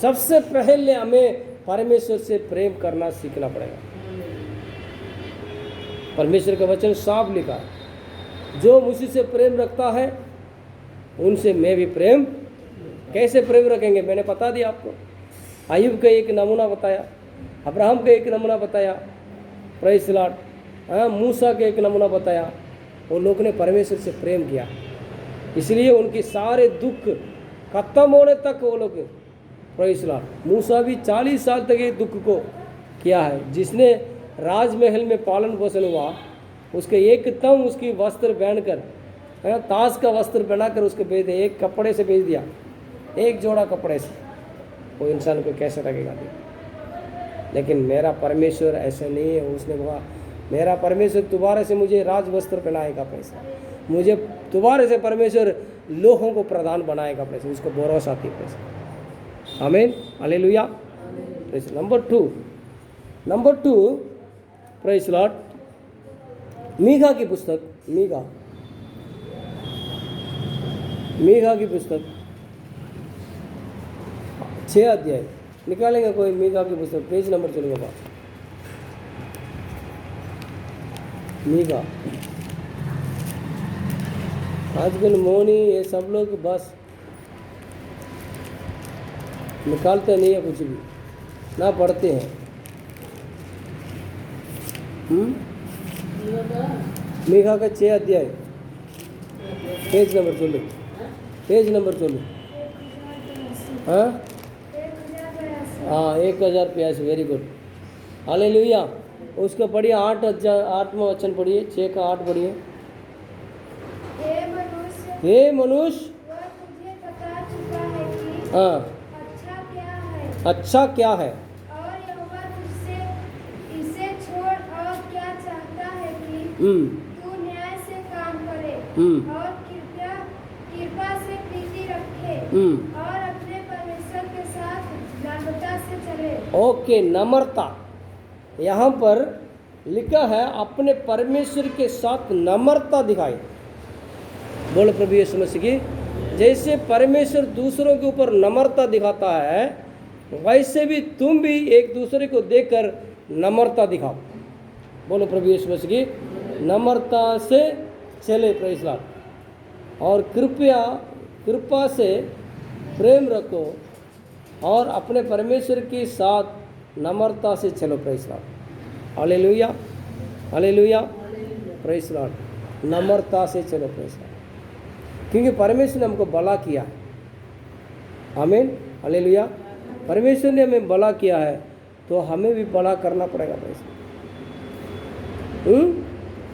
सबसे पहले हमें परमेश्वर से प्रेम करना सीखना पड़ेगा। परमेश्वर का वचन साफ लिखा है, जो मुझसे से प्रेम रखता है उनसे मैं भी प्रेम। कैसे प्रेम रखेंगे मैंने बता दिया आपको। अय्यूब का एक नमूना बताया, अब्राहम का एक नमूना बताया, प्रेज़ द लॉर्ड, मूसा का एक नमूना बताया। वो लोग ने परमेश्वर से प्रेम किया, इसलिए उनके सारे दुख खत्म होने तक वो लोग, प्रेज़ द लॉर्ड, मूसा भी 40 साल तक ये दुख को किया है। जिसने राजमहल में पालन पोषण हुआ, उसके एकदम उसकी वस्त्र पहनकर, ताश का वस्त्र बनाकर उसको बेच दिया, एक कपड़े से बेच दिया, एक जोड़ा कपड़े से। वो इंसान को कैसे लगेगा? लेकिन मेरा परमेश्वर ऐसा नहीं है। उसने कहा मेरा परमेश्वर दोबारा से मुझे राज वस्त्र पहनाएगा पैसा, मुझे दोबारा से परमेश्वर लोगों को प्रधान बनाएगा पैसा, उसको भरोसा थी पैसा। आमीन, हालेलुया। Number two praise the Lord, मीका की पुस्तक, मीका की पुस्तक 6 अध्याय निकालेंगे कोई? मीका की पुस्तक पेज नंबर चलेगा, मीका। आजकल मौनी ये सब लोग बस निकालते नहीं है कुछ भी, ना पढ़ते हैं। मीका का 6 अध्याय पेज नंबर चलो, पेज नंबर चलो। हाँ 1082, वेरी गुड, हालेलुया। उसको पढ़िए 8वां वचन पढ़िए, 6 का 8 पढ़िए। हे मनुष्य, हाँ, अच्छा क्या है? और यहोवा तुझसे इसे छोड़ और क्या चाहता है कि तू न्याय से काम करे और कृपा से प्रीति रखे और अपने परमेश्वर के साथ नम्रता से चले। ओके, नम्रता यहाँ पर लिखा है, अपने परमेश्वर के साथ नम्रता दिखाए। बोलो प्रभु यीशु मसीह की। जैसे परमेश्वर दूसरों के ऊपर नम्रता दिखाता है, वैसे भी तुम भी एक दूसरे को देखकर नम्रता दिखाओ। बोलो प्रभु यीशु मसीह की। नम्रता से चले, प्रेज़ द लॉर्ड। और कृपा से प्रेम रखो और अपने परमेश्वर के साथ नम्रता से चलो, praise the Lord. Hallelujah, hallelujah, praise the Lord. नम्रता से चलो, प्रेज़ द लॉर्ड, क्योंकि परमेश्वर ने हमको भला किया है। आमीन, हालेलुया। परमेश्वर ने हमें भला किया है तो हमें भी भला करना पड़ेगा।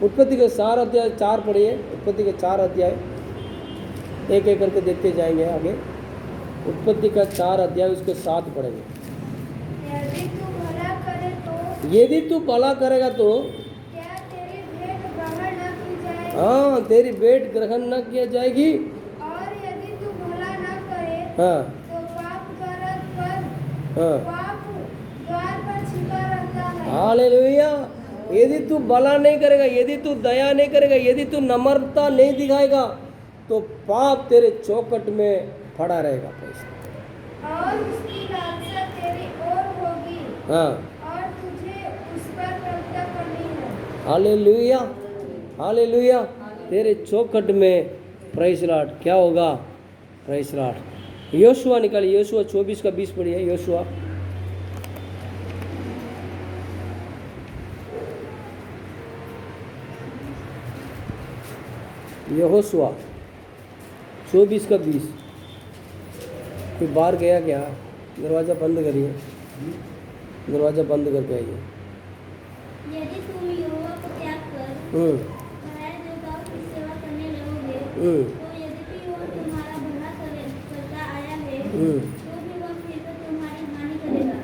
उत्पत्ति के 4 अध्याय 4 पढ़िए, उत्पत्ति के 4 अध्याय एक एक करके देखते जाएंगे आगे। उत्पत्ति का 4 अध्याय उसके 7 पढ़ेंगे। यदि तू भला करेगा तो क्या तेरी भेंट ग्रहण न की जाएगी? हाँ, तेरी भेंट ग्रहण न किया जाएगी। और यदि तू भला न करे हाँ, तो पाप द्वार पर छिपा रहता है। हालेलुया। यदि तू भला नहीं करेगा, यदि तू दया नहीं करेगा, यदि तू नम्रता नहीं दिखाएगा, तो पाप तेरे चौखट में पड़ा रहेगा। और उसकी लालसा तेरी ओर होगी हाँ, और तुझे उस पर प्रभुता करनी है। Hallelujah, hallelujah. तेरे चौखट में, प्रेज़ द लॉर्ड, क्या होगा? Praise the Lord. योशुआ निकालिए, योशुआ 24 का 20 पढ़िए। योशुआ यहोशुआ 24 का 20। कोई बाहर गया क्या? दरवाज़ा बंद करिए, दरवाज़ा बंद करके आइए। यदि तुम यहोवा को त्याग कर पराए देवताओं की सेवा करने लगोगे, तो यद्यपि वह तुम्हारा भला करता आया है, तो भी वह फिर तुम्हारी हानि करेगा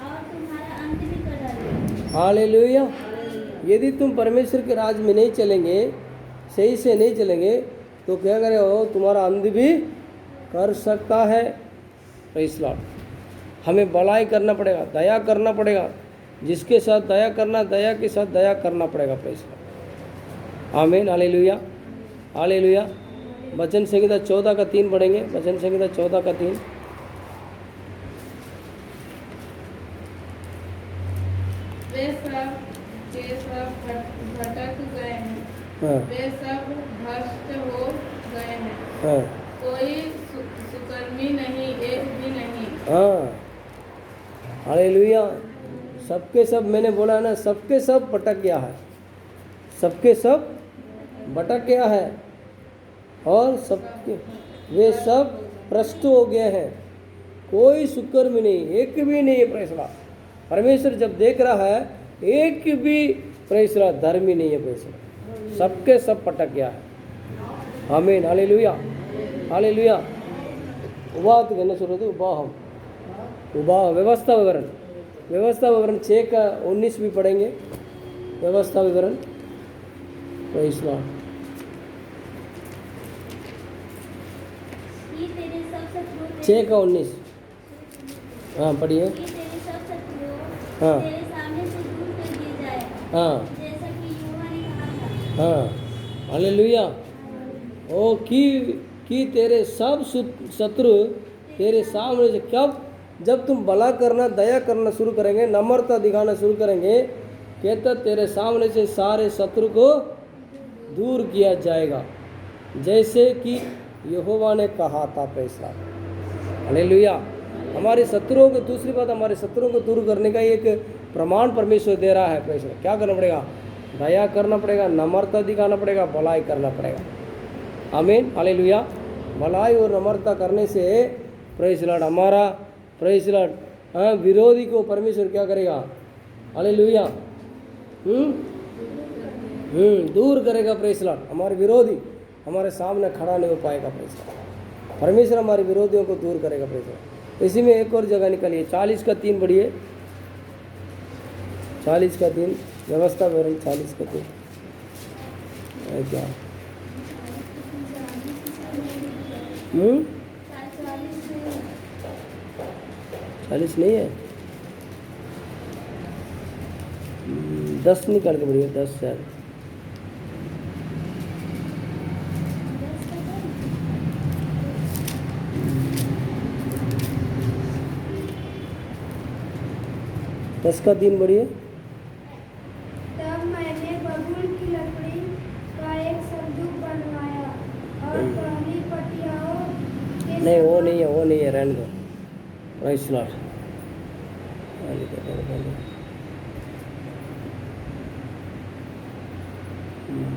और तुम्हारा अंत भी कर डालेगा। हालेलुया। यदि तुम परमेश्वर के राज में नहीं चलेंगे, सही से नहीं चलेंगे, तो क्या करे हो? तुम्हारा अंत भी कर सकता है। Praise the Lord. हमें भलाई करना पड़ेगा, दया करना पड़ेगा। जिसके साथ दया करना, दया के साथ दया करना पड़ेगा। Praise the Lord. आमीन, हालेलुया, हालेलुया। वचन संहिता 14 का 3 पढ़ेंगे। वचन संहिता 14 का 3। वे सब के सब भटक गए हैं, हाँ वे सब भ्रष्ट हो गए हैं, हाँ कोई सुकर्मी नहीं, एक भी नहीं। हाँ, हालेलुया। सबके सब, मैंने बोला ना, सबके सब भटक गया है, सबके सब भटक गया है, और सबके वे सब भ्रष्ट हो गए हैं, कोई सुकर्मी नहीं, एक भी नहीं है। प्रेसला परमेश्वर जब देख रहा है, एक भी प्रेसला धर्मी नहीं है, प्रेसला सबके सब भटक गया है। आमीन, हालेलुया, हालेलुया। उबा तो कहना शुरू होते, उबा हम उबा व्यवस्था विवरण, व्यवस्था विवरण 6 का 19 भी पढ़ेंगे। व्यवस्था विवरण प्रेज़ लॉर्ड। ये तेरे सब शत्रुओं 6 का 19, हाँ पढ़िए। ये तेरे सब शत्रुओं हाँ तेरे सामने से दूर कर दिए जाए, हाँ जैसा कि यहोवा ने कहा था। हाँ, हालेलुया। ओ कि तेरे सब शत्रु तेरे सामने से, कब? जब तुम भला करना, दया करना शुरू करेंगे, नम्रता दिखाना शुरू करेंगे, कहता तेरे सामने से सारे शत्रु को दूर किया जाएगा, जैसे कि यहोवा ने कहा था। पैसा, हालेलुया। हमारे शत्रुओं को, दूसरी बात, हमारे शत्रुओं को दूर करने का एक प्रमाण परमेश्वर दे रहा है। पैसा क्या करना पड़ेगा? दया करना पड़ेगा, नम्रता दिखाना पड़ेगा, भलाई करना पड़ेगा। आमीन, हालेलुया। भलाई और नम्रता करने से प्रेज़ लॉर्ड, हमारा प्रेज़ लॉर्ड, हाँ, विरोधी को परमेश्वर क्या करेगा? हालेलुया, दूर करेगा। प्रेज़ लॉर्ड, हमारे विरोधी हमारे सामने खड़ा नहीं हो पाएगा। प्रेज़ लॉर्ड, परमेश्वर हमारे विरोधियों को दूर करेगा। Praise Lord. इसी में एक और जगह निकलिए, 40 का 3 बढ़िए, 40 का 3, व्यवस्था विवरण 40 का 3 क्या? 40 नहीं है, 10 निकाल के बढ़िया, 10 शायद। दस का 3 बढ़िए। तब मैंने बबूल की लकड़ी का एक संदूक बनवाया और पहली पटियाओं के नहीं, वो नहीं है, वो नहीं है, रहने दो। Praise Lord.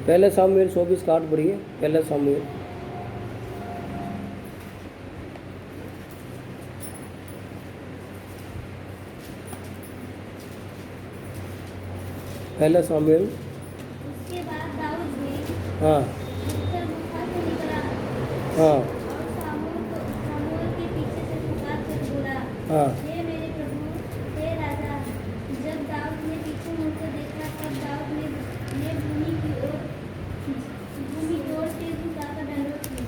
पहले सामुएल 24 का 8 बढ़िए। पहले सामुएल, पहले सामुएल। उसके बाद दाऊद ने हाँ उत्तर गुफा से निकला हाँ और सामुएल के पीछे से पुकार कर बोला, हाँ हे मेरे प्रभु, हे राजा। जब दाऊद ने पीछे मुड़कर देखा, तब दाऊद ने भूमि की ओर से झुकाकर दंडवत की।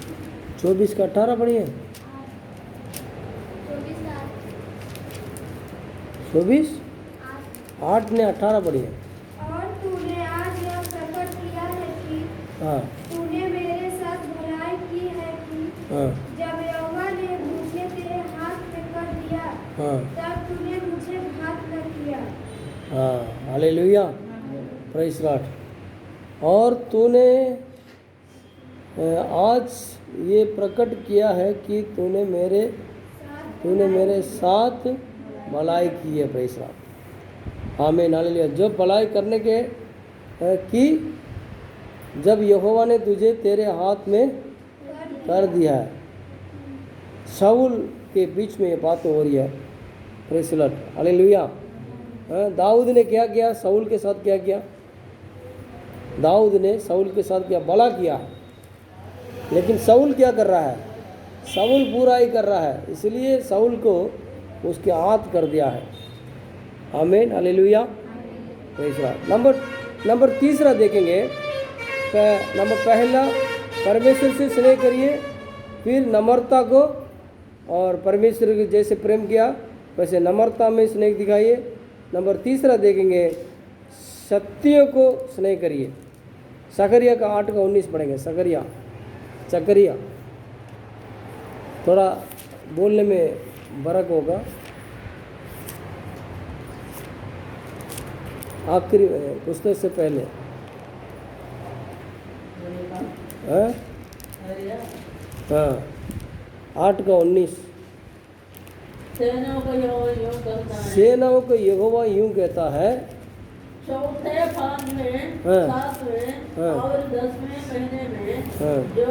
24 का 18 बढ़िए। 24 8 ने 18 बढ़िए। और तूने आज यह प्रकट किया है कि हाँ तूने मेरे साथ भलाई की है कि हाँ जब यहोवा ने मुझे तेरे हाथ में कर दिया, हाँ तब तूने मुझे घात न किया। हाँ, हालेलुया, प्रेज़ लॉर्ड। और तूने आज ये प्रकट किया है कि तूने मेरे साथ भलाई की है। प्रेज़ लॉर्ड, आमीन, हालेलुया। जो भलाई करने के कि जब यहोवा ने तुझे तेरे हाथ में कर दिया है। शाऊल के बीच में ये बात हो रही है। Praise Lord, hallelujah. दाऊद ने क्या किया? शाऊल के साथ क्या किया? दाऊद ने शाऊल के साथ क्या? भला किया। लेकिन शाऊल क्या कर रहा है? शाऊल बुराई कर रहा है, इसलिए शाऊल को उसके हाथ कर दिया है। आमीन, हालेलुया, प्रेज़ लॉर्ड। नंबर तीसरा देखेंगे। नंबर पहला, परमेश्वर से स्नेह करिए, फिर नम्रता को, और परमेश्वर के जैसे प्रेम किया वैसे नम्रता में स्नेह दिखाइए। नंबर तीसरा देखेंगे, सत्य को स्नेह करिए। सकरिया का 8 का 19 पढ़ेंगे। सकरिया थोड़ा बोलने में फर्क होगा। आखिरी पुस्तक से पहले हाँ हाँ 8:19 सेनाओं का यहोवा यूं कहता है। सेनाओं को यहोवा यूं कहता है चौथे भाग में हाँ। 7वें हाँ। और 10वें महीने में हाँ। जो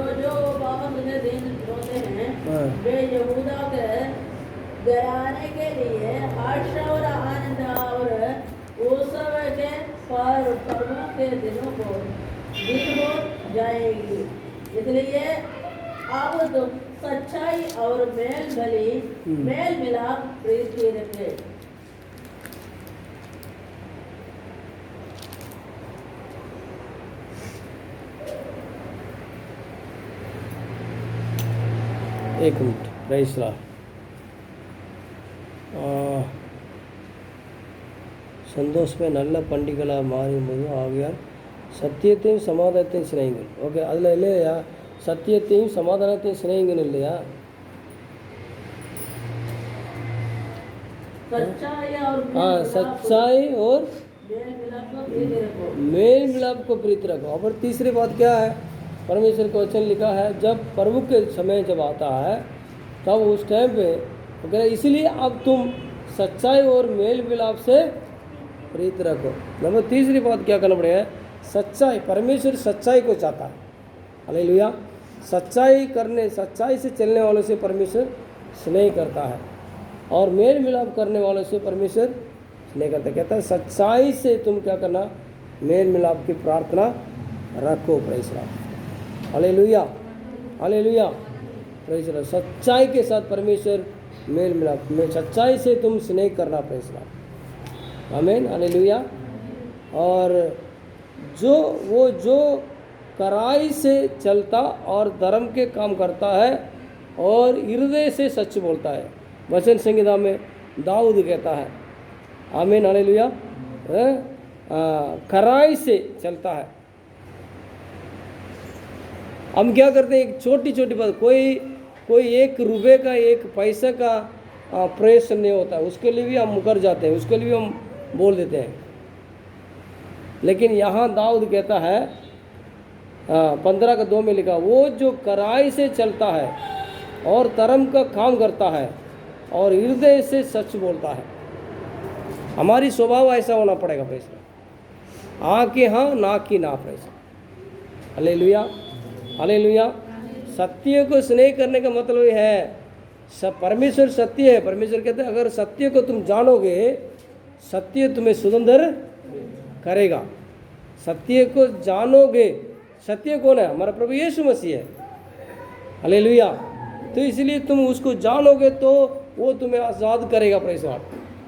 बाबा के दिन होते हैं हाँ। वे यहूदा के घराने के लिए आशा और आनंद और उत्सव के पर्वों के दिनों को दिन हो जाएगी। इसलिए अब तुम सच्चाई और मेल मिलाप प्रीति रखे। एक मिनट प्रेज़ द लॉर्ड। சந்தோஷமே நல்ல பண்டிகைகளா மாறும்போது ஆகியால் சத்தியத்தையும் சமாதானத்தையும் சிநேகிங்கள். ஓகே, அதில் இல்லையா சத்தியத்தையும் சமாதானத்தையும் சிநேகிங்கள் இல்லையா? हाँ, सच्चाई और मेल मिलाप को प्रीति रखो। और तीसरी बात क्या है? परमेश्वर का वचन लिखा है जब प्रभु के समय जब आता है तब उस टाइम पे वगैरह, इसलिए अब तुम सच्चाई और मेल मिलाप से प्रीति रखो। नंबर तीसरी बात क्या करना पड़ेगा? सच्चाई, परमेश्वर सच्चाई को चाहता है। हालेलुया। सच्चाई से चलने वालों से परमेश्वर स्नेह करता है और मेल मिलाप करने वालों से परमेश्वर स्नेह करता है। कहता है सच्चाई से तुम क्या करना? मेल मिलाप की प्रार्थना रखो। Praise the Lord. Hallelujah, hallelujah, praise the Lord. सच्चाई के साथ परमेश्वर मेल मिलाप में, सच्चाई से तुम स्नेह करना। Praise the Lord. आमीन, हालेलुया। और जो कड़ाई से चलता और धर्म के काम करता है और हृदय से सच बोलता है। वचन संहिता में दाऊद कहता है, आमीन, हालेलुया, कड़ाई से चलता है। हम क्या करते हैं? एक छोटी छोटी बात, कोई 1 रुपये का 1 पैसे का प्रयास नहीं होता है, उसके लिए भी हम मुकर जाते हैं, उसके लिए भी हम बोल देते हैं। लेकिन यहाँ दाऊद कहता है 15:2 में लिखा, वो जो कड़ाई से चलता है और धर्म का काम करता है और हृदय से सच बोलता है। हमारी स्वभाव ऐसा होना पड़ेगा। पैसा हाँ कि हाँ, ना कि ना। पैसा हालेलुया, हालेलुया। सत्य को स्नेह करने का मतलब ये है, सब परमेश्वर सत्य है। परमेश्वर कहते हैं अगर सत्य को तुम जानोगे, सत्य तुम्हें स्वतंत्र करेगा। सत्य को जानोगे। सत्य कौन है? हमारा प्रभु यीशु मसीह है। हालेलुया। तो इसलिए तुम उसको जानोगे तो वो तुम्हें आज़ाद करेगा। Praise the Lord.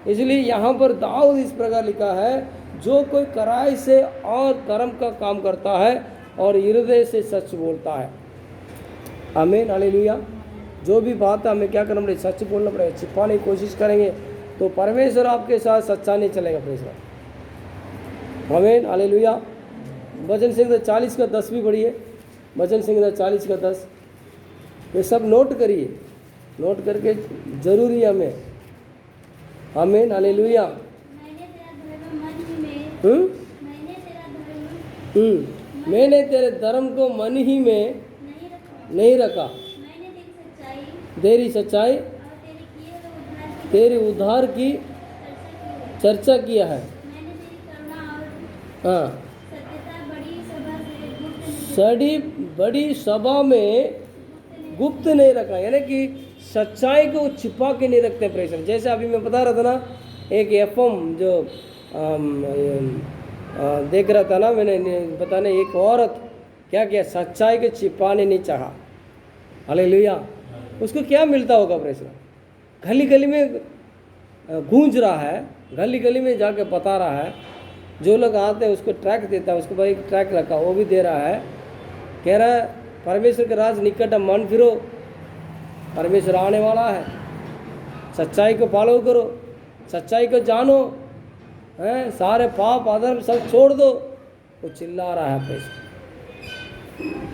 इसलिए यहाँ पर दाऊद इस प्रकार लिखा है, जो कोई कड़ाई से और धर्म का काम करता है और हृदय से सच बोलता है। आमीन, हालेलुया। जो भी बात है हमें क्या करना पड़ेगा? सच बोलना पड़ेगा। छिपाने की कोशिश करेंगे तो परमेश्वर आपके साथ सच्चा नहीं चलेगा। Praise the Lord. आमीन, हालेलुया। वचन संहिता 40:10 भी पढ़िए। वचन संहिता 40:10 ये सब नोट करिए, नोट करके जरूरी है हमें। आमीन, हालेलुया। मैंने तेरे धर्म को मन ही में नहीं रखा। तेरी सच्चाई तेरे उद्धार की चर्चा किया है। हाँ, बड़ी सभा में गुप्त नहीं रखा, यानी कि सच्चाई को छिपा के नहीं रखते। प्रेशर जैसे अभी मैं बता रहा था ना, एक एफएम जो देख रहा था ना, मैंने बताने एक औरत क्या किया, सच्चाई को छिपाने नहीं चाहा। हालेलुया। उसको क्या मिलता होगा? प्रेशर गली गली में गूंज रहा है, गली गली में जाके बता रहा है। जो लोग आते हैं उसको ट्रैक देता है, उसको भाई ट्रैक रखा, वो भी दे रहा है। कह रहा है परमेश्वर के राज निकट है, मन फिरो, परमेश्वर आने वाला है। सच्चाई को फॉलो करो, सच्चाई को जानो, हैं, सारे पाप अधर्म सब छोड़ दो। वो चिल्ला रहा है पैसा।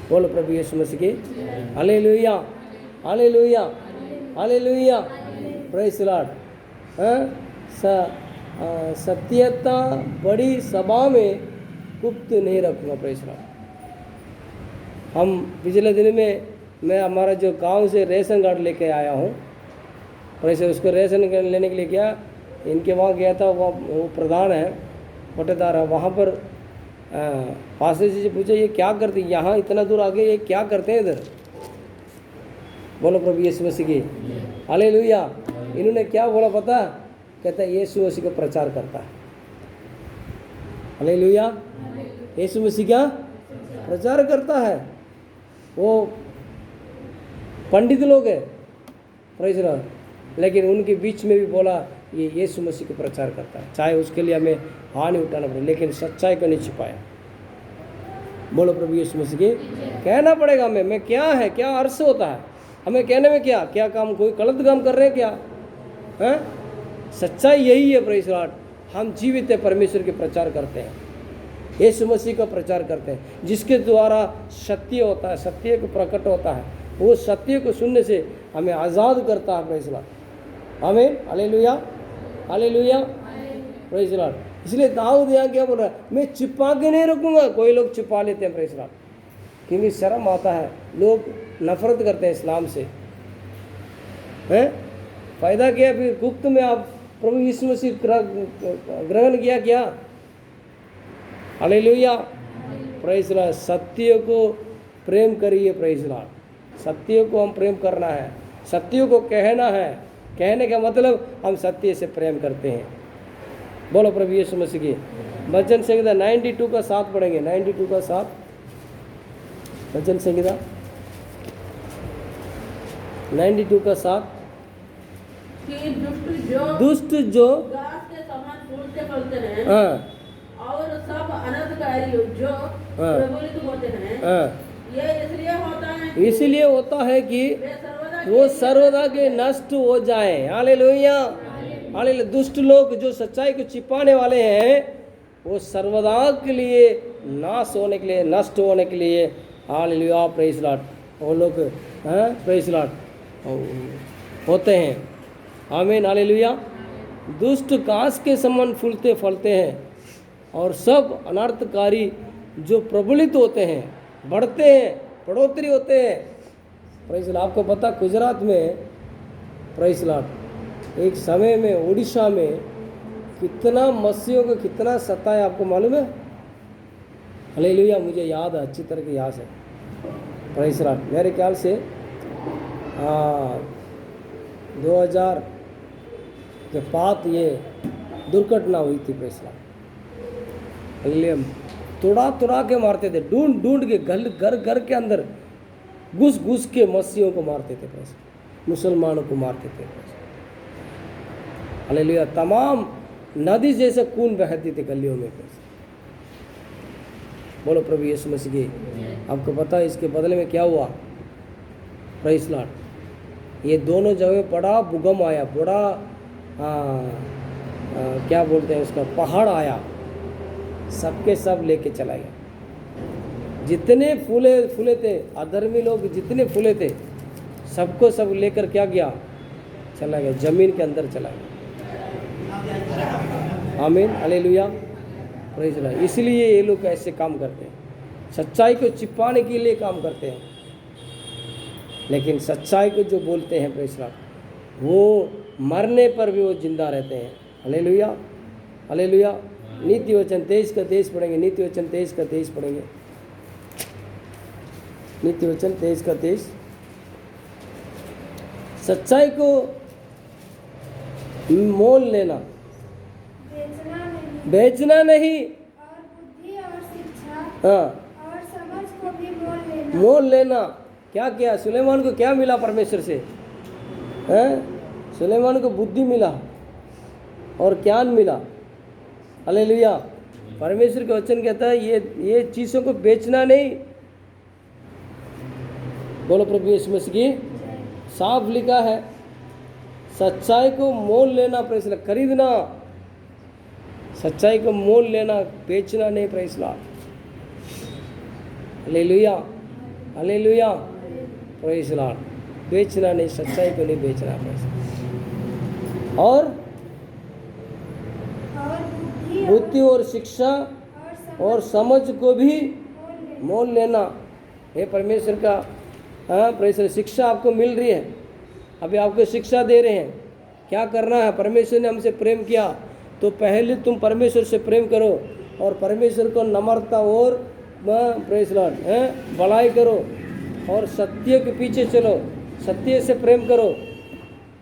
बोलो प्रभु यीशु मसीह की hallelujah, hallelujah, hallelujah, praise the Lord. सत्यता बड़ी सभा में गुप्त नहीं रखूँगा। प्रेस हम पिछले दिन में मैं हमारा जो गांव से रेशन कार्ड लेके आया हूँ, वैसे उसको रेशन लेने के लिए गया, इनके वहाँ गया था, वो प्रधान है, पट्टेदार है, वहाँ पर पासे जी से पूछा ये क्या करते हैं, यहाँ इतना दूर आगे ये क्या करते हैं इधर। बोलो प्रभु यीशु मसीह की हालेलुया। इन्होंने क्या बोला पता, कहता है यीशु मसीह का प्रचार करता है। हालेलुया, यीशु मसीह का प्रचार करता है। वो पंडित लोग है प्रेज़ द लॉर्ड, लेकिन उनके बीच में भी बोला ये यीशु मसीह का प्रचार करता है, चाहे उसके लिए हमें हानि उठाना पड़े, लेकिन सच्चाई को नहीं छिपाया। बोलो प्रभु यीशु मसीह की कहना पड़ेगा हमें, मैं क्या है, क्या अर्थ होता है, हमें कहने में क्या क्या काम, कोई गलत काम कर रहे हैं क्या हैं? सच्चाई यही है प्रेज़ द लॉर्ड, हम जीवित है परमेश्वर के प्रचार करते हैं, यीशु मसीह का प्रचार करते हैं, जिसके द्वारा सत्य होता है, सत्य को प्रकट होता है, वो सत्य को सुनने से हमें आज़ाद करता है। प्रेज़ द लॉर्ड, आमीन, hallelujah, hallelujah, praise the Lord. इसलिए दाऊद यहाँ क्या बोल रहा है, मैं छिपा के नहीं रखूँगा। कोई लोग छिपा लेते हैं प्रेज़ द लॉर्ड, क्योंकि शर्म आता है, लोग नफरत करते हैं इस्लाम से, हैं? फ़ायदा क्या, फिर गुप्त में आप प्रभु यीशु मसीह ग्रहण किया क्या? Hallelujah, praise the Lord. सत्य को प्रेम करिए प्रेज़ द लॉर्ड, सत्य को हम प्रेम करना है, सत्य को कहना है, कहने का मतलब हम सत्य से प्रेम करते हैं। बोलो प्रभु यीशु मसीह की। भजन संहिता 92 का 7 पढ़ेंगे, 92 का 7, भजन संहिता 92 का 7। कि दुष्ट जो घास के समान फूलते फलते हैं, और सब अनर्थकारी जो प्रबलित होते हैं, ये इसलिए होता है कि वो सर्वदा के नष्ट हो जाए। Hallelujah, hallelujah. दुष्ट लोग जो सच्चाई को छिपाने वाले हैं, वो सर्वदा के लिए नाश होने के लिए, नष्ट होने के लिए, हालेलुया, प्रेज़ द लॉर्ड, वो लोग प्रेज़ द लॉर्ड होते हैं। आमीन, हालेलुया। दुष्ट घास के समान फूलते फलते हैं, और सब अनर्थकारी जो प्रबलित होते हैं, बढ़ते हैं, बढ़ोतरी होते हैं। Praise the Lord. आपको पता गुजरात में प्रेज़ द लॉर्ड एक समय में उड़ीसा में कितना मसीहों को कितना सताया, आपको मालूम है? हालेलुया, मुझे याद है, अच्छी तरह की याद है। Praise the Lord. मेरे ख्याल से 2000 के बाद ये दुर्घटना हुई थी। Praise the Lord. तोड़ा तोड़ा के मारते थे, ढूंढ ढूंढ के, घर घर के अंदर घुस घुस के मसीहों को मारते थे, मुसलमानों को मारते थे। हालेलुया। तमाम नदी जैसे खून बहती थी गलियों में। बोलो प्रभु यीशु मसीह की। आपको पता है इसके बदले में क्या हुआ? Praise the Lord. ये दोनों जगह बड़ा भूकंप आया, बड़ा क्या बोलते हैं उसका, पहाड़ आया, सबके सब लेके चला गया। जितने फूले थे, अधर्मी लोग जितने फूले थे, सबको सब लेकर क्या गया, चला गया, जमीन के अंदर चला गया। आमीन, हालेलुया, प्रेज़ द लॉर्ड। इसलिए ये लोग ऐसे काम करते हैं, सच्चाई को छिपाने के लिए काम करते हैं, लेकिन सच्चाई को जो बोलते हैं प्रेज़ द लॉर्ड, वो मरने पर भी वो जिंदा रहते हैं। Hallelujah, hallelujah. नीति वचन 23 का 23 पढ़ेंगे, नीति वचन 23 का 23 पढ़ेंगे, नीति वचन 23 का 23। सच्चाई को मोल लेना, बेचना नहीं, और बुद्धि और शिक्षा हाँ, और समझ को भी मोल लेना। मोल लेना। क्या किया सुलेमान को? क्या मिला परमेश्वर से? सुलेमान को बुद्धि मिला और ज्ञान मिला। हालेलुया। परमेश्वर का वचन कहता है ये चीज़ों को बेचना नहीं। बोलो प्रभु यीशु मसीह की। साफ लिखा है, सच्चाई को मोल लेना, प्रेज़ द लॉर्ड, खरीदना, सच्चाई को मोल लेना, बेचना नहीं। Praise the Lord, hallelujah, hallelujah, praise the Lord. बेचना नहीं, सच्चाई को नहीं बेचना। प्रेज़। और बुद्धि और शिक्षा और समझ को भी मोल लेना। ये परमेश्वर का परमेश्वर शिक्षा आपको मिल रही है, अभी आपको शिक्षा दे रहे हैं क्या करना है। परमेश्वर ने हमसे प्रेम किया तो पहले तुम परमेश्वर से प्रेम करो और परमेश्वर को नम्रता और प्रेस लॉर्ड भलाई करो और सत्य के पीछे चलो, सत्य से प्रेम करो,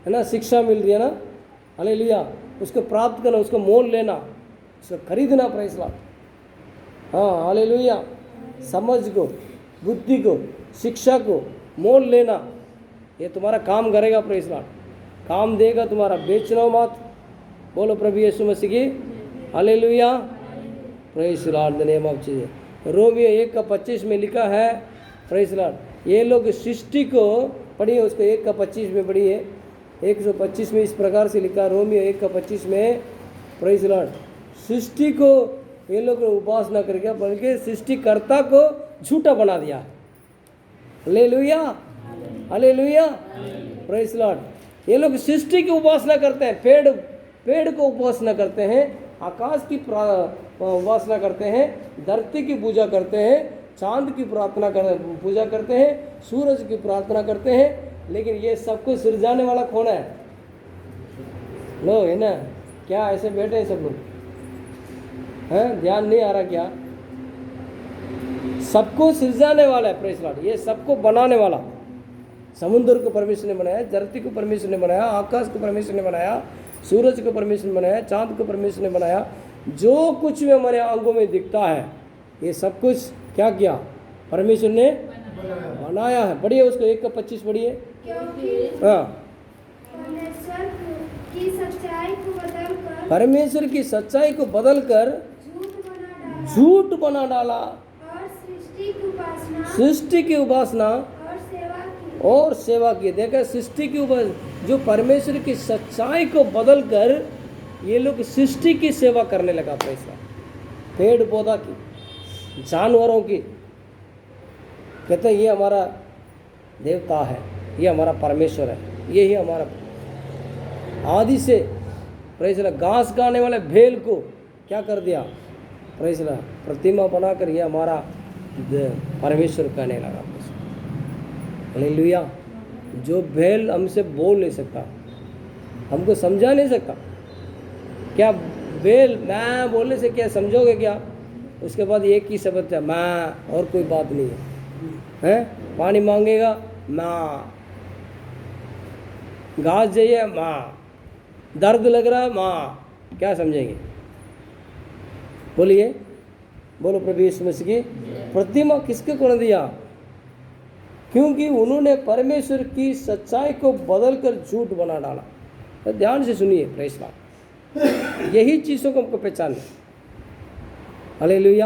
है ना। शिक्षा मिल रही है ना, हालेलुया। उसको प्राप्त करना, उसको मोल लेना, उसको खरीदना, प्रेस लॉर्ड। हाँ, हालेलुया। समझ को, बुद्धि को, शिक्षा को मोल लेना, ये तुम्हारा काम करेगा, प्रेस लॉर्ड। काम देगा तुम्हारा, बेचना मत। बोलो प्रभु यीशु मसीह की hallelujah, press Lord, the name of Jesus. Romeo 1:25 में लिखा है, प्रेस लॉर्ड, ये लोग सृष्टि को पढ़िए, उसको 1:25 में पढ़िए। 125 में इस प्रकार से लिखा, रोमियो 1:25 में, प्रेस लॉर्ड, सृष्टि को ये लोग उपासना करके बल्कि सृष्टिकर्ता को झूठा बना दिया। Hallelujah, hallelujah, press Lord. ये लोग सृष्टि की उपासना करते हैं, पेड़ को उपासना करते हैं, आकाश की उपासना करते हैं, धरती की पूजा करते हैं, चांद की पूजा करते हैं, सूरज की प्रार्थना करते हैं। लेकिन ये सब कुछ सृजाने वाला कौन है? लो, है ना। क्या ऐसे बैठे हैं सब लोग? हैं, ध्यान नहीं आ रहा क्या? सबको सृजाने वाला है, प्रेस लॉर्ड। ये सबको बनाने वाला, समुद्र को परमेश्वर ने बनाया, धरती को परमेश्वर ने बनाया, आकाश को परमेश्वर ने बनाया, सूरज को परमेश्वर ने बनाया, चांद को परमेश्वर ने बनाया। जो कुछ भी हमारे आंखों में दिखता है, ये सब कुछ क्या किया? परमेश्वर ने बनाया है। पढ़िए उसको 1:25 पढ़िए। हाँ, परमेश्वर की सच्चाई को बदलकर झूठ बना डाला और सृष्टि की उपासना और सेवा की। देखा, सृष्टि की उपासना, जो परमेश्वर की सच्चाई को बदलकर ये लोग सृष्टि की सेवा करने लगा। पैसा, पेड़ पौधा की, जानवरों की, कहते हैं ये हमारा देवता है, ये हमारा परमेश्वर है, ये ही हमारा आदि से। प्रेसला घास खाने वाले भेल को क्या कर दिया? प्रेसला प्रतिमा बनाकर ये हमारा परमेश्वर कहने लगा। हालेलुया। जो भेल हमसे बोल नहीं सकता, हमको समझा नहीं सकता। क्या भेल मैं बोलने से क्या समझोगे क्या? उसके बाद एक ही शब्द है, मैं, और कोई बात नहीं है। पानी मांगेगा, माँ। घास चाहिए, माँ। दर्द लग रहा है, माँ। क्या समझेंगे? बोलिए, बोलो प्रभु यीशु मसीह की। प्रतिमा किसके को दिया? क्योंकि उन्होंने परमेश्वर की सच्चाई को बदलकर झूठ बना डाला। तो ध्यान से सुनिए, प्रेस लॉर्ड, यही चीज़ों को हमको पहचानना। हालेलुया।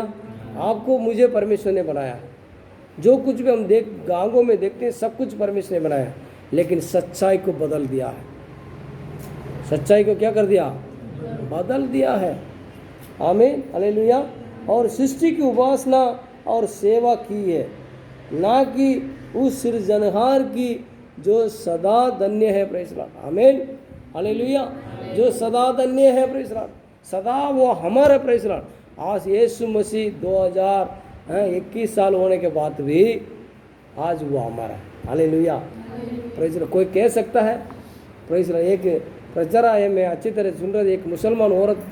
आपको मुझे परमेश्वर ने बनाया। जो कुछ भी हम आंखों में देखते हैं, सब कुछ परमेश्वर ने बनाया, लेकिन सच्चाई को बदल दिया है। सच्चाई को क्या कर दिया? बदल दिया है। आमीन, हालेलुया। और सृष्टि की उपासना और सेवा की है, ना कि उस सृजनहार की जो सदा धन्य है। प्रेस लॉर्ड, आमीन, हालेलुया। जो सदा धन्य है, प्रेस लॉर्ड, सदा वो हमारा। प्रेस लॉर्ड, आज यीशु मसीह 2021 साल होने के बाद भी आज वो हमारा। Hallelujah, press Lord. कोई कह सकता है? प्रेस लॉर्ड, एक प्रचार है, मैं अच्छी तरह सुन रहा था, एक मुसलमान औरत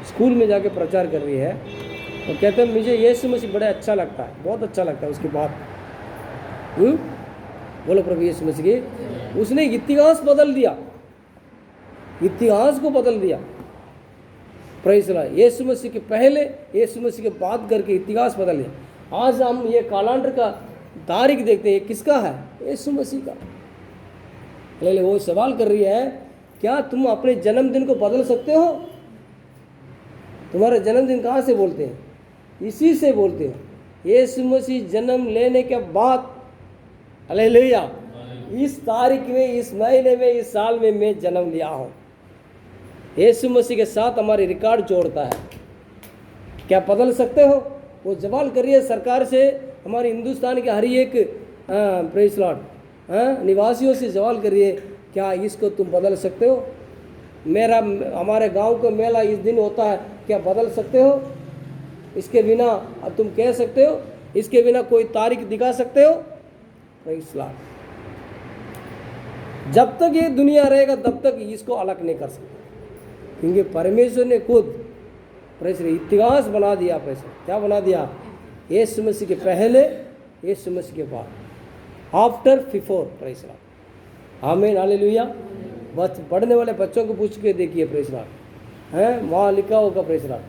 स्कूल में जाके प्रचार कर रही है, तो कहते हैं मुझे यीशु मसीह बड़ा अच्छा लगता है, बहुत अच्छा लगता है। उसके बाद बोलो प्रभु यीशु मसीह की। उसने इतिहास बदल दिया, इतिहास को बदल दिया। Praise Lord. यीशु मसीह के पहले, यीशु मसीह के बाद करके इतिहास बदल दिया। आज हम ये कैलेंडर का तारीख देखते हैं, किसका है? यीशु मसीह का। ले वो सवाल कर रही है, क्या तुम अपने जन्मदिन को बदल सकते हो? तुम्हारा जन्मदिन कहाँ से बोलते हैं? इसी से बोलते हैं। यीशु मसीह जन्म लेने के बाद, हालेलुया, इस तारीख में, इस महीने में, इस साल में मैं जन्म लिया हूँ। यीशु मसीह के साथ हमारी रिकॉर्ड जोड़ता है। क्या बदल सकते हो? वो सवाल कर रही है सरकार से, हमारे हिंदुस्तान के हर एक प्रेज़ लॉर्ड निवासियों से सवाल कर रही है, क्या इसको तुम बदल सकते हो? मेरा हमारे गांव का मेला इस दिन होता है, क्या बदल सकते हो? इसके बिना अब तुम कह सकते हो? इसके बिना कोई तारीख दिखा सकते हो? Praise Lord. जब तक ये दुनिया रहेगा तब तक इसको अलग नहीं कर सकते, क्योंकि परमेश्वर ने खुद प्रेज़ इतिहास बना दिया। प्रेज़ क्या बना दिया? यीशु मसीह के पहले, यीशु मसीह के बाद, आफ्टर बिफोर। प्रेज़ लॉर्ड, आमीन, हालेलुया। बस पढ़ने वाले बच्चों को पूछ के देखिए, प्रेज़ लॉर्ड, हैं वहाँ लिखा होगा, प्रेज़ लॉर्ड,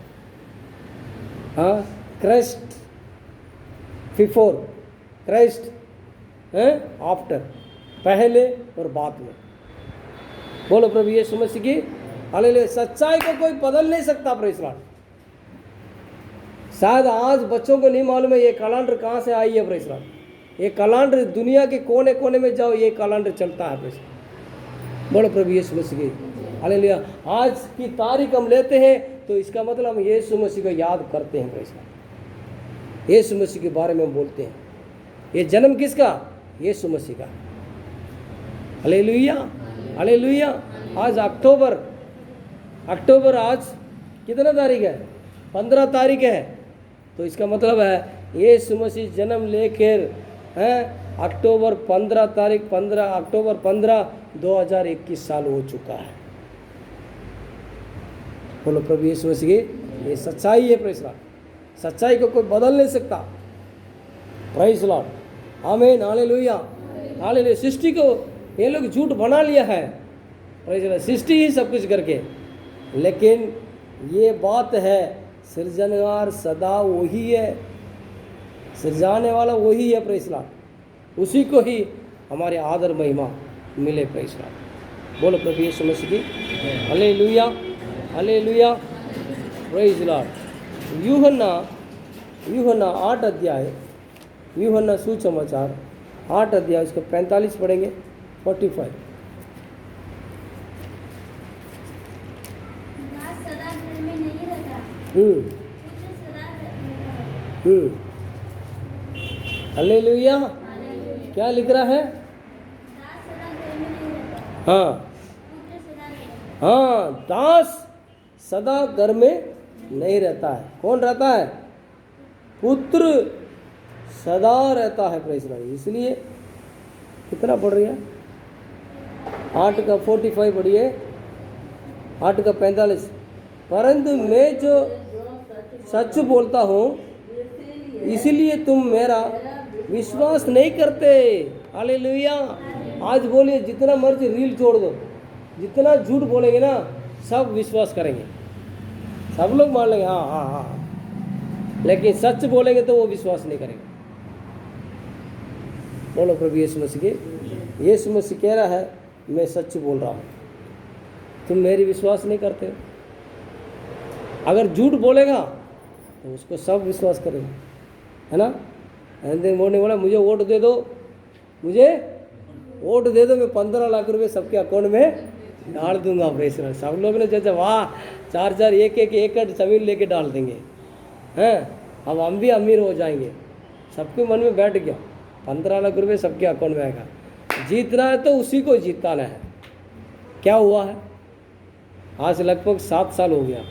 हाँ, क्राइस्ट बिफोर, क्राइस्ट हैं आफ्टर, पहले और बाद में। बोलो प्रभु यीशु मसीह की हालेलुया। सच्चाई को कोई बदल नहीं सकता। प्रेज़ लॉर्ड, शायद आज बच्चों को नहीं मालूम है ये कैलेंडर कहाँ से आई है। प्रेज़ लॉर्ड, ये कैलेंडर दुनिया के कोने कोने में जाओ, ये कैलेंडर चलता है। प्रेज़ बोलो प्रभु यीशु मसीह की हालेलुया। आज की तारीख हम लेते हैं तो इसका मतलब हम यीशु मसीह को याद करते हैं। प्रेज़ लॉर्ड, यीशु मसीह के बारे में हम बोलते हैं। ये जन्म किसका? यीशु मसीह का। Hallelujah, hallelujah. आज अक्टूबर आज कितना तारीख है? 15 तारीख है। तो इसका मतलब है यीशु मसीह जन्म लेकर अक्टूबर 15 तारीख, 15 अक्टूबर 15 2021 साल हो चुका है। बोलो प्रभु यीशु मसीह की, ये सच्चाई है। प्रेज़ लॉर्ड, सच्चाई को कोई बदल नहीं सकता। प्रेज़ लॉर्ड, आमीन, हालेलुया, हालेलुया। सृष्टि को ये लोग झूठ बना लिया है। प्रेज़ लॉर्ड, सृष्टि ही सब कुछ करके, लेकिन ये बात है सृजनहार सदा वही है, सृजाने वाला वही है। प्रेज़ लॉर्ड, उसी को ही हमारे आदर महिमा मिले। प्रेज़ लॉर्ड, बोलो प्रभु यीशु मसीह की हालेलुया, हालेलुया, प्रेज़ लॉर्ड। यूहन्ना 8 अध्याय, यूहन्ना सुसमाचार 8 अध्याय, उसको 45 पढ़ेंगे, 45। दास सदा घर में नहीं रहता, हम्म, पुत्र सदा रहता है। हालेलुया। क्या लिख रहा है? दास सदा घर में नहीं रहता, हाँ, पुत्र सदा रहता है। हाँ, दास सदा घर में नहीं रहता है। कौन रहता है? पुत्र सदा रहता है। प्रेज़ लॉर्ड, इसलिए कितना पढ़ रही है? 8 का 45 पढ़िए, 8 का 45। परंतु मैं जो सच बोलता हूँ इसलिए तुम मेरा विश्वास नहीं करते। हालेलुया। आज बोलिए, जितना मर्जी रील छोड़ दो, जितना झूठ बोलेंगे ना सब विश्वास करेंगे, सब लोग मान लेंगे हाँ हाँ हाँ, लेकिन सच बोलेंगे तो वो विश्वास नहीं करेंगे। बोलो प्रभु यीशु मसीह की, यीशु मसीह कह रहा है मैं सच बोल रहा हूँ, तुम मेरी विश्वास नहीं करते हो। अगर झूठ बोलेगा तो उसको सब विश्वास करेंगे, है ना। एंड मोने बोला मुझे वोट दे दो, मुझे वोट दे दो, मैं 15 लाख रुपए सबके अकाउंट में डाल दूंगा। प्रेज़ लॉर्ड, सब लोग ने जैसे वाह 4 एक एकड़ जमीन लेके डाल देंगे, हैं अब हम भी अमीर हो जाएंगे। सबके मन में बैठ गया 15 लाख रुपए सबके अकाउंट में आएगा। जीतना है तो उसी को जीताना है। क्या हुआ है? आज लगभग 7 साल हो गया,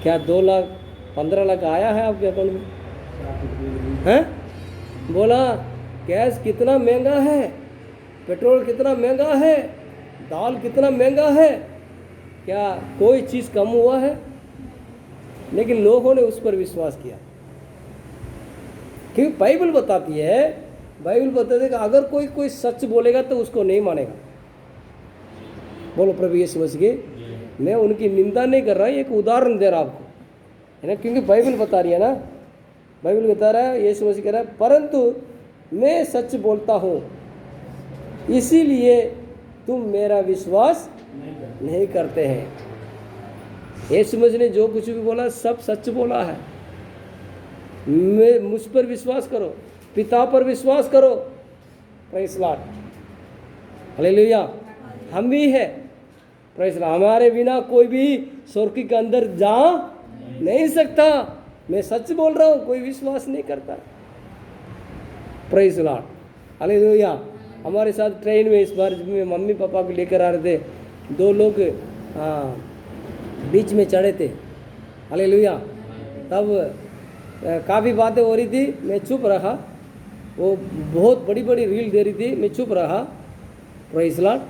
क्या 2 लाख 15 लाख आया है आपके अकाउंट में? हैं? बोला गैस कितना महंगा है, पेट्रोल कितना महंगा है, दाल कितना महंगा है, क्या कोई चीज़ कम हुआ है? लेकिन लोगों ने उस पर विश्वास किया, क्योंकि बाइबल बताती है, बाइबल बताती है कि अगर कोई सच बोलेगा तो उसको नहीं मानेगा। बोलो प्रभु यीशु मसीह की, मैं उनकी निंदा नहीं कर रहा, एक उदाहरण दे रहा आपको, है ना, क्योंकि बाइबल बता रही है ना, बाइबल बता रहा है, यीशु मसीह कह रहा है परंतु मैं सच बोलता हूँ इसीलिए तुम मेरा विश्वास नहीं करते हैं। यीशु मसीह ने जो कुछ भी बोला सब सच बोला है। मुझ पर विश्वास करो, पिता पर विश्वास करो। Praise Lord, hallelujah. हम भी है, प्रेज़ लॉर्ड, हमारे बिना कोई भी स्वर्ग के अंदर जा नहीं सकता। मैं सच बोल रहा हूँ, कोई विश्वास नहीं करता। Praise Lord, hallelujah. हमारे साथ ट्रेन में इस बार में मम्मी पापा को लेकर आ रहे थे, दो लोग बीच में चढ़े थे, हालेलुया। तब काफ़ी बातें हो रही थी, मैं चुप रहा। वो बहुत बड़ी बड़ी रील दे रही थी, मैं चुप रहा। Praise Lord.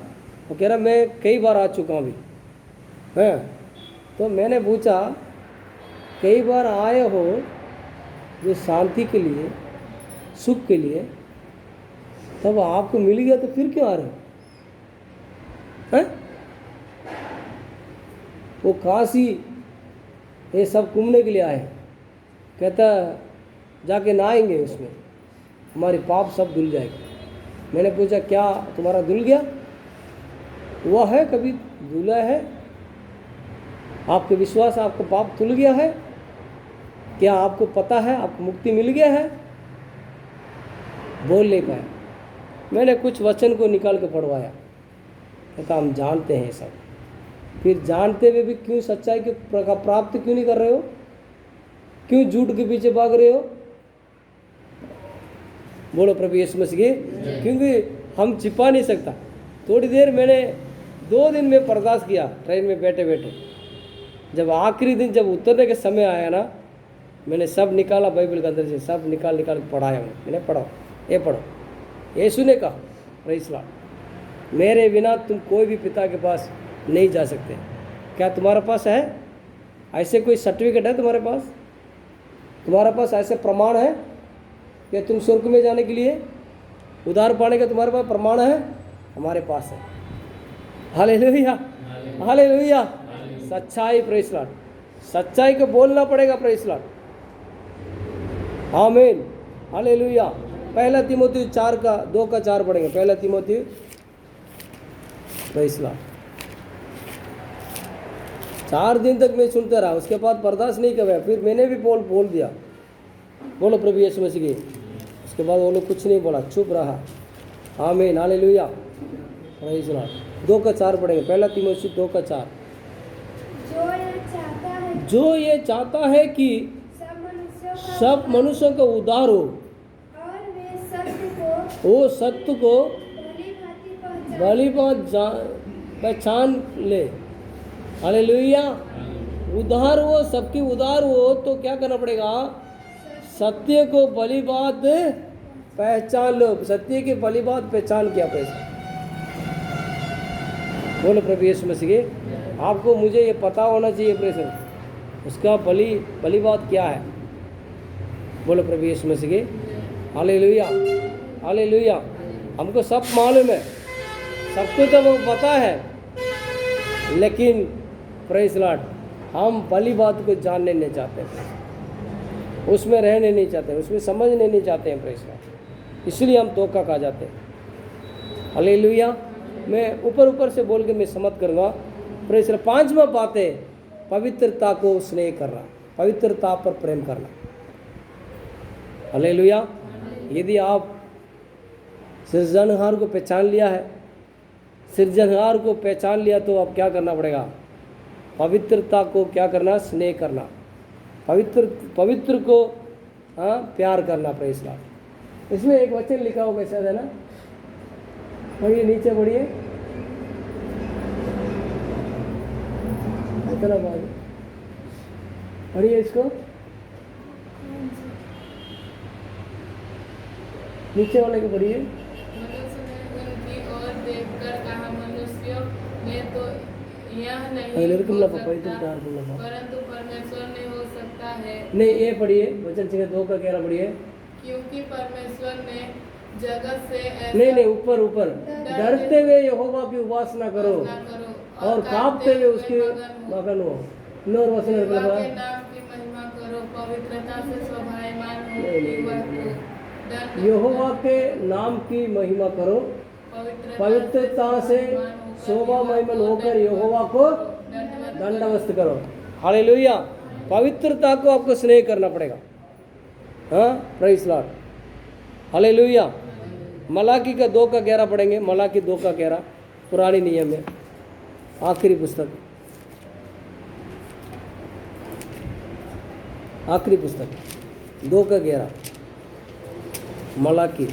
वो कह रहा मैं कई बार आ चुका हूँ अभी, हैं। तो मैंने पूछा कई बार आए हो जो शांति के लिए, सुख के लिए, तब आपको मिल गया तो फिर क्यों आ रहे हो, हैं? वो काशी ये सब घूमने के लिए आए। कहता जाके नहाएंगे, उसमें हमारे पाप सब धुल जाएगा। मैंने पूछा क्या तुम्हारा धुल गया? हुआ है कभी धुला है? आपके विश्वास आपको पाप धुल गया है? क्या आपको पता है आपको मुक्ति मिल गया है? बोल नहीं पाया। मैंने कुछ वचन को निकाल के पढ़वाया। कहता हम जानते हैं सब। फिर जानते हुए भी क्यों सच्चाई की प्राप्त क्यों नहीं कर रहे हो? क्यों झूठ के पीछे भाग रहे हो? बोलो प्रभु यीशु मसीह की। क्योंकि हम छिपा नहीं सकता। थोड़ी देर मैंने 2 दिन में बर्दाश्त किया, ट्रेन में बैठे बैठे। जब आखिरी दिन जब उतरने के समय आया ना, मैंने सब निकाला बाइबल के अंदर से, सब निकाल के पढ़ाया। मैंने पढ़ो, ये पढ़ो। यीशु ने कहा प्रेज़ लॉर्ड, मेरे बिना तुम कोई भी पिता के पास नहीं जा सकते। क्या तुम्हारे पास है ऐसे कोई सर्टिफिकेट? है तुम्हारे पास? तुम्हारे पास ऐसे प्रमाण है कि तुम स्वर्ग में जाने के लिए उद्धार पाने का तुम्हारे पास प्रमाण है? हमारे पास है। Hallelujah, hallelujah. सच्चाई, प्रेज़ लॉर्ड। सच्चाई को बोलना पड़ेगा, प्रेज़ लॉर्ड। आमीन, हालेलुया। पहला तीमुथी 2:4 पढ़ेंगे। पहला तीमुथी, प्रेज़ लॉर्ड। 4 दिन तक मैं सुनता रहा, उसके बाद बर्दाश्त नहीं कर पाया। फिर मैंने भी बोल दिया। बोलो प्रभु यीशु मसीह की। उसके बाद वो लोग कुछ नहीं बोला, चुप रहा। आमीन, हालेलुया, प्रेज़ लॉर्ड। 2:4 पढ़ेंगे। पहला तीमुथी 2:4। जो ये चाहता है कि सब मनुष्यों का उद्धार हो और वे वो सत्य को भली बात पहचान ले। हालेलुया। उद्धार हो, सबकी उद्धार हो तो क्या करना पड़ेगा? सत्य को भली बात पहचान लो। सत्य की भली बात पहचान किया पैसा। बोलो प्रभु यीशु मसीह के। आपको मुझे ये पता होना चाहिए प्रेषण, उसका भली बात क्या है। बोलो प्रभु यीशु मसीह के। Hallelujah, hallelujah. हमको सब मालूम है, सबको तो वो पता है, लेकिन प्रेज़ लॉर्ड हम भली बात को जानने नहीं चाहते, उसमें रहने नहीं चाहते, उसमें समझने नहीं चाहते हैं प्रेज़ लॉर्ड। इसलिए हम धोखा खा जाते हैं। हालेलुया। मैं ऊपर से बोल के मैं समझ करूँगा। Praise Lord. 5वां बात है पवित्रता को स्नेह करना, पवित्रता पर प्रेम करना। हालेलुया। यदि आप सृजनहार को पहचान लिया है, सृजनहार को पहचान लिया, तो अब क्या करना पड़ेगा? पवित्रता को क्या करना? स्नेह करना। पवित्र को प्यार करना। Praise Lord. इसमें एक वचन लिखा होगा शायद, है ना? पढ़िए, नीचे पढ़िए, इतना बात पढ़िए इसको, नीचे वाले को पढ़िए। मनुष्य ने उनकी ओर देखकर कहा, मनुष्यों ने तो यह नहीं हो सकता, परंतु परमेश्वर ने हो सकता है। नहीं, ये पढ़िए वचन संख्या 2:11 पढ़िए। क्योंकि परमेश्वर ने जगत से ऐसा नहीं, ऊपर डरते हुए यहोवा की उपासना करो और कांपते हुए उसके मगन हो। नूर वचन यहोवा के नाम की महिमा करो, पवित्रता से शोभायमान हो। यहोवा के नाम की महिमा करो, पवित्रता से शोभायमान होकर यहोवा को दंडवत करो। हालेलुया। पवित्रता को आपको स्नेह करना पड़ेगा। हाँ, प्रेज़ लॉर्ड। हालेलुया। मलाकी का 2:11 पढ़ेंगे। मलाकी 2:11 पुरानी नियम में आखिरी पुस्तक, आखिरी पुस्तक 2:11 मलाकी।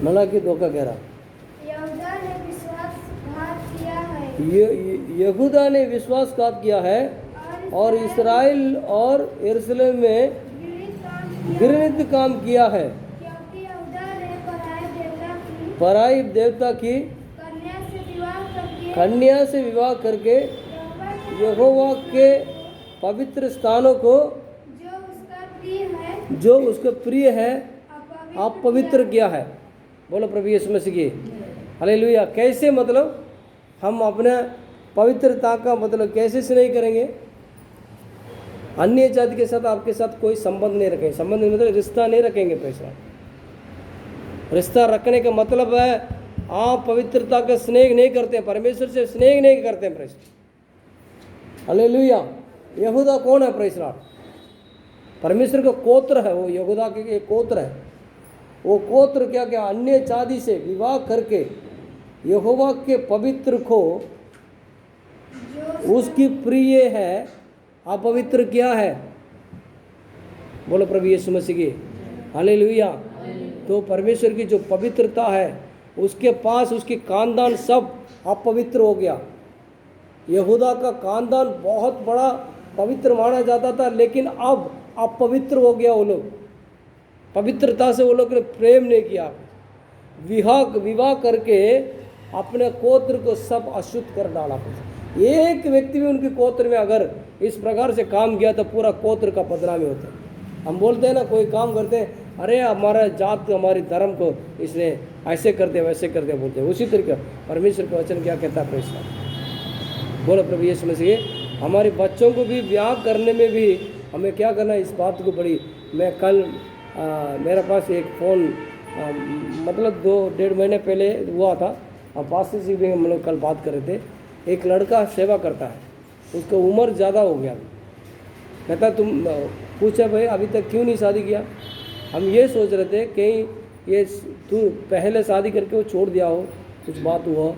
मलाकी 2 का 11। यहूदा ने विश्वासघात किया है यहूदा ने विश्वासघात किया है और इसराइल और यरूशलेम में घृणित काम किया है, क्योंकि यहूदा ने पराई देवता की कन्या से विवाह करके यहोवा के पवित्र स्थानों को जो उसका प्रिय है आप पवित्र किया है। बोलो प्रभु यीशु मसीह की हालेलुया। कैसे मतलब हम अपने पवित्रता का मतलब कैसे से नहीं करेंगे? अन्य जाति के साथ आपके साथ कोई संबंध नहीं रखेंगे। संबंध मतलब रिश्ता नहीं रखेंगे। पैसा रिश्ता रखने का मतलब है आप पवित्रता का स्नेह नहीं करते हैं, परमेश्वर से स्नेह नहीं करते हैं। Press hallelujah. यहूदा कौन है? प्रेस लॉर्ड परमेश्वर का कोत्र है। वो यहूदा के एक कोत्र है। वो कोत्र क्या क्या अन्य जाति से विवाह करके यहोवा के पवित्र को उसकी प्रिय है अपवित्र क्या है? बोलो प्रभु यीशु मसीह की हालेलुया। तो परमेश्वर की जो पवित्रता है उसके पास उसकी खानदान सब अपवित्र हो गया। यहूदा का खानदान बहुत बड़ा पवित्र माना जाता था, लेकिन अब अपवित्र हो गया। वो लोग पवित्रता से वो लोग ने प्रेम नहीं किया। विवाह करके अपने कोत्र को सब अशुद्ध कर डाला। एक व्यक्ति भी उनके कोत्र में अगर इस प्रकार से काम किया तो पूरा कोत्र का बदनामी होता है। हम बोलते हैं ना, कोई काम करते हैं, अरे हमारा जात हमारी धर्म को इसने ऐसे कर दिया वैसे कर दिया बोलते हैं। उसी तरीके परमेश्वर का वचन क्या कहता है? प्रेस बोलो प्रभु यीशु मसीह। हमारे बच्चों को भी ब्याह करने में भी हमें क्या करना है? इस बात को बड़ी मैं कल मेरे पास एक फ़ोन मतलब 2-1.5 महीने पहले हुआ था। पास्टर जी भी हम लोग कल बात कर रहे थे। एक लड़का सेवा करता है, उसका उम्र ज़्यादा हो गया। कहता तुम पूछा भाई अभी तक क्यों नहीं शादी किया? हम ये सोच रहे थे कहीं ये तू पहले शादी करके वो छोड़ दिया हो, कुछ बात हुआ।